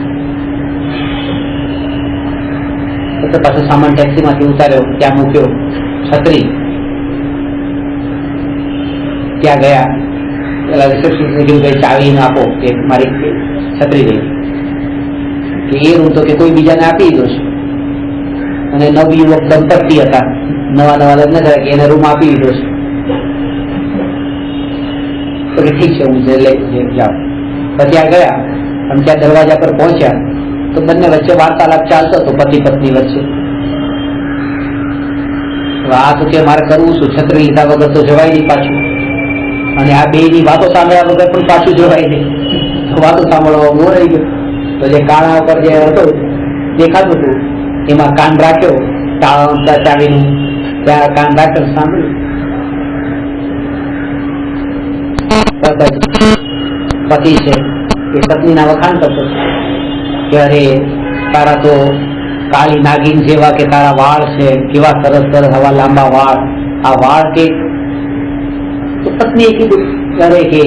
તો પાછો સામાન ટેક્સીમાંથી ઉતાર્યો, ત્યાં મૂક્યો, છત્રી ત્યાં ગયા. પેલા રિસેપ્શનિસ્ટને કીધું કે ચાવી આપો, કે મારી છત્રી ગઈ. કે એ રૂમ તો કે કોઈ બીજાને આપી દીધો છે. અને નવયુવક દંપતી હતા, નવા નવા લગ્ન થયા, કે એને રૂમ આપી દીધો છે. તો કે ઠીક છે, હું લઈ જાઉં. પછી ત્યાં ગયા અને ત્યાં દરવાજા પર પહોંચ્યા તો બંને વચ્ચે વાર્તાલાપ ચાલતો હતો, પતિ પત્ની વચ્ચે. આ તો કે મારે કરવું શું, છત્રી લીધા વગર તો જવાય નહીં પાછું. અને આ બે ની વાતો સાંભળ્યા વગર પણ પાછું જવાય નહીં. તો વાતો સાંભળવા ઉભો રહી ગયો. તો જે કાણા ઉપર જે હતો દેખાતું હતું એમાં કાન રાખ્યો, ચાવીનું ત્યાં કાન રાખ્યો, સાંભળ્યું. પતિ છે એ પત્નીના વખાણ કરતો કે અરે તારા તો કાળી નાગીન જેવા, કે તારા વાળ છે કેવા સરસ સરસ, હવા લાંબા વાળ. આ વાળ કે તો પત્નીએ કીધું અરે કે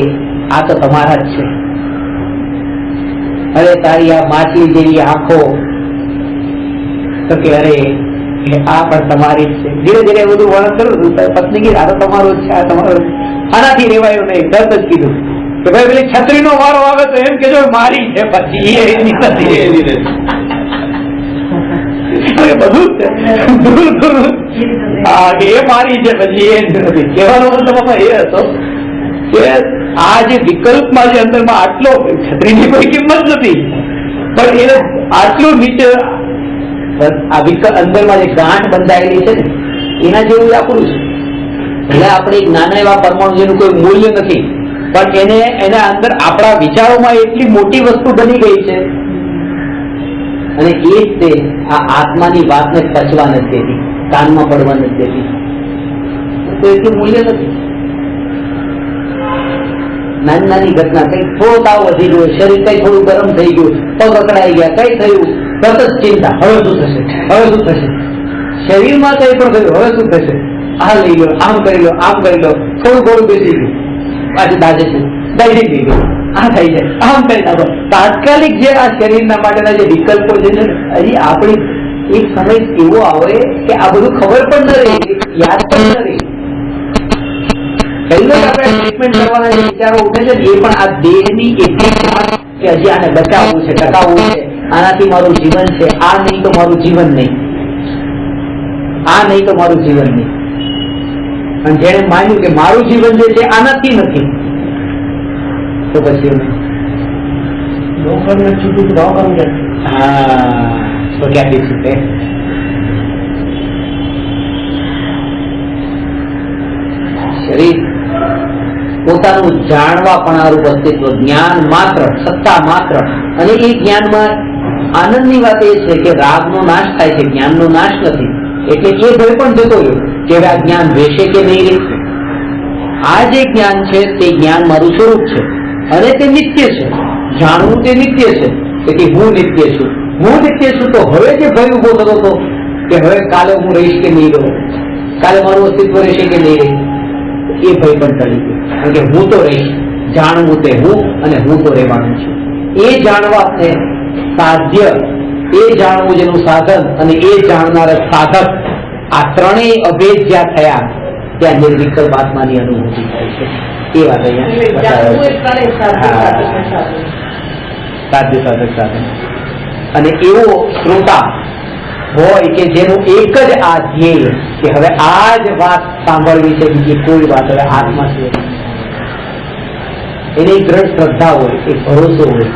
આ તો તમારા જ છે, અરે તારી આ માછલી જેવી આંખો, તો કે અરે આ પણ તમારી જ છે. ધીરે ધીરે બધું વર્ણન કરું પત્ની કીધું આ તો તમારો જ છે, આ તમારો. આનાથી રેવાયું નહીં, તરત જ કીધું કે ભાઈ પેલી છત્રીનો વારો આવે તો એમ કેજો મારી છે, પછી એની નથી એની નથી. બધું એ મારી છે પછી એ નથી. કહેવાનો મતલબ એ હતો કે આ જે વિકલ્પમાં જે અંદરમાં આટલો છત્રીની કોઈ કિંમત નથી, પણ એને આટલું નીચે આ અંદરમાં જે ગાંઠ બંધાયેલી છે ને એના જેવું આપણું છે. એટલે આપણે એક નાના એવા પરમાણુ જેનું કોઈ મૂલ્ય નથી, પણ એના અંદર આપણા વિચારોમાં એટલી મોટી વસ્તુ બની ગઈ છે, અને એ જ તે આ આત્માની વાતને પચવા નથી દેતી, કાનમાં પડવા નથી દેતી. તો એટલું મૂલ્ય નથી. નાની નાની ઘટના, કઈ થોડો તાવ વધી ગયો, શરીર કઈ થોડું ગરમ થઈ ગયું, પગ અકળાઈ ગયા, કઈ થયું, તરત જ ચિંતા, હવે શું થશે, હવે શું થશે. શરીરમાં કઈ પણ થયું, હવે શું થશે, આ લઈ લો, આમ કરી લો, આમ કરી લો, થોડું થોડું બેસી ગયું, પાછું દાજે છે, દાજી થઈ ગયું, આ થઈ જાય, આમ કરી નાખો. તાત્કાલિક જે આ શરીરના માટેના જે વિકલ્પો છે ને, હજી આપણી એક સમય એવો આવે કે આ બધું ખબર પણ ન રહે, યાદ પણ ન રહે. પહેલો આપણે ટ્રીટમેન્ટ કરવાના જે વિચારો ઉઠે છે એ પણ આ દેહની એટલી કે હજી આને બચાવવું છે, ટકાવવું છે, આનાથી મારું જીવન છે, આ નહીં તો મારું જીવન નહીં, આ નહીં તો મારું જીવન નહીં. અને જેને માન્યું કે મારું જીવન જે છે આનાથી નથી, તો પછી તો ક્યાંથી છૂટે. શરીર પોતાનું જાણવાપણારૂપ અસ્તિત્વ, જ્ઞાન માત્ર, સત્તા માત્ર, અને એ જ્ઞાનમાં આનંદની વાત એ છે કે રાગનો નાશ થાય છે, જ્ઞાનનો નાશ નથી. એટલે એ ભય પણ જતો રહ્યો કે હવે આ જ્ઞાન રહેશે કે નહીં રહે. આ જે જ્ઞાન છે તે જ્ઞાન મારું સ્વરૂપ છે અને તે નિત્ય છે. જાણવું તે નિત્ય છે, તેથી હું નિત્ય છું. હું નિત્ય છું તો હવે જે ભય ઉભો થતો હતો કે હવે કાલે હું રહીશ કે નહીં રહું, કાલે મારું અસ્તિત્વ રહેશે કે નહીં રહે, એ ભય પણ ટળી ગયો. કારણ કે હું તો રહીશ, જાણવું તે હું, અને હું તો રહેવાનું છું. એ જાણવાને સાધ્ય, એ જાણવું જેનું સાધન અને એ જાણનાર સાધક, આ ત્રણેય અભેદ જ્યાં થયા ત્યાં નિર્વિકલ્પ આત્માની અનુભૂતિ થાય છે. એ વાત અહીંયા સાધ્ય સાધક સાધન. અને એવો શ્રોતા હોય કે જેનું એક જ આ ધ્યેય કે હવે આ જ વાત સાંભળવી છે, બીજી કોઈ વાત હવે આત્મા છે, એની દ્રઢ શ્રદ્ધા હોય, એક ભરોસો હોય.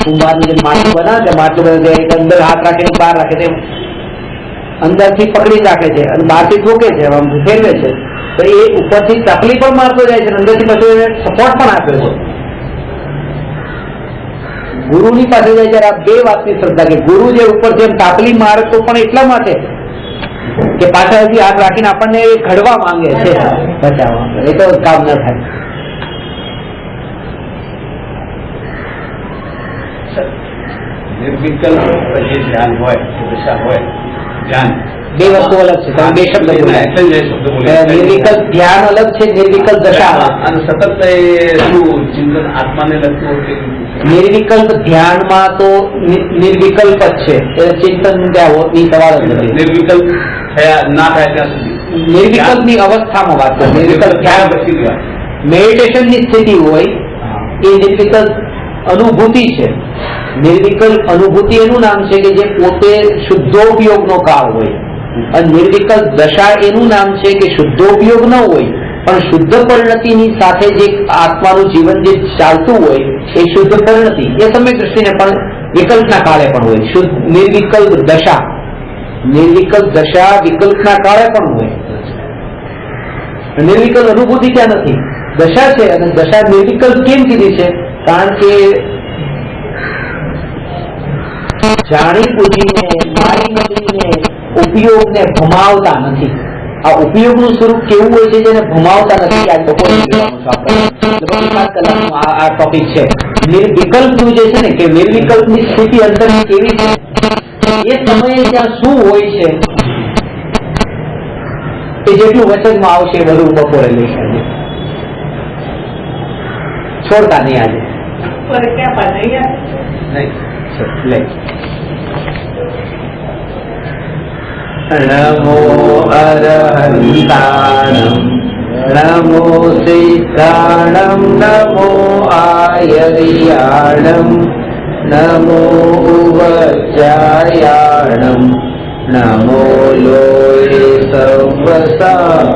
કુંભારની જેમ માટલું બનાવે, માટલું બનાવે અંદર હાથ રાખીને બહાર રાખે, તેમ અંદરથી પકડી રાખે છે અને બહારથી ઠોકે છે, ફેરવે છે, તો એ ઉપરથી તકલીફ પણ મારતો જાય છે, અંદરથી પછી સપોર્ટ પણ આપે છે. ગુરુની પાસે જાય ત્યારે આ બે વાતની શ્રદ્ધા કે ગુરુ જે ઉપર જેમ તાપલી મારે તો પણ એટલા માટે કે પાછળથી હાથ રાખીને આપણને ઘડવા માંગે છે, બચાવવા માંગે, એ તો કામ ન થાય. નિર્વિકલ્પ જે ધ્યાન હોય, દશા હોય, ધ્યાન બે વસ્તુ અલગ છે. તમે બે શબ્દ નિર્વિકલ્પ ધ્યાન અલગ છે, નિર્વિકલ્પ દશા અલગ. અને સતત શું ચિંતન આત્માને લગતું નિર્વિકલ્પ ધ્યાનમાં તો નિર્વિકલ્પ જ છે, ચિંતન ની સવાલ જ નથી. નિર્વિકલ્પ થયા ના થાય ત્યાં સુધી નિર્વિકલ્પ ની અવસ્થામાં વાત કરે. નિર્વિકલ્પ ધ્યાન પછી મેડિટેશન ની સ્થિતિ હોય એ નિર્વિકલ્પ અનુભૂતિ છે. નિર્વિકલ્પ અનુભૂતિ એનું નામ છે કે જે પોતે શુદ્ધોપયોગનો કાળ હોય, અને નિર્વિકલ્પ દશા એનું નામ છે કે શુદ્ધોપયોગ ન હોય પણ શુદ્ધ પરિણતિની સાથે જે આત્માનું જીવન જે ચાલતું હોય એ શુદ્ધ પરિણતિ, એ સમય દ્રષ્ટિને પણ વિકલ્પના કાળે પણ હોય. શુદ્ધ નિર્વિકલ્પ દશા, નિર્વિકલ્પ દશા વિકલ્પના કાળે પણ હોય. નિર્વિકલ્પ અનુભૂતિ ક્યાં નથી, દશા છે. અને દશા નિર્વિકલ્પ કેમ કીધી છે? કારણ કે જાણી બુજીને મારી નગરીને ઉપયોગને ભમાવતા નથી. આ ઉપયોગનું સ્વરૂપ કેવું હોય છે જેને ભમાવતા નથી. આ આ ટોપિક છે. નિર્વિકલ્પનું જે છે ને કે નિર્વિકલ્પની સ્થિતિ અંદર કેવી છે, એ સમયે ત્યાં શું હોય છે એ જેટલું વચનમાં આવશે એ બધું બપોરે લઈશ આજે, છોડતા નહીં આજે. પર ક્યાં પાછા અહીંયા નહીં લે. નમો અરહંતાણમ નમો સિદ્ધાણમ નમો આયર્યાણમ નમો ઉવચાયાણમ નમો લોય સર્વસા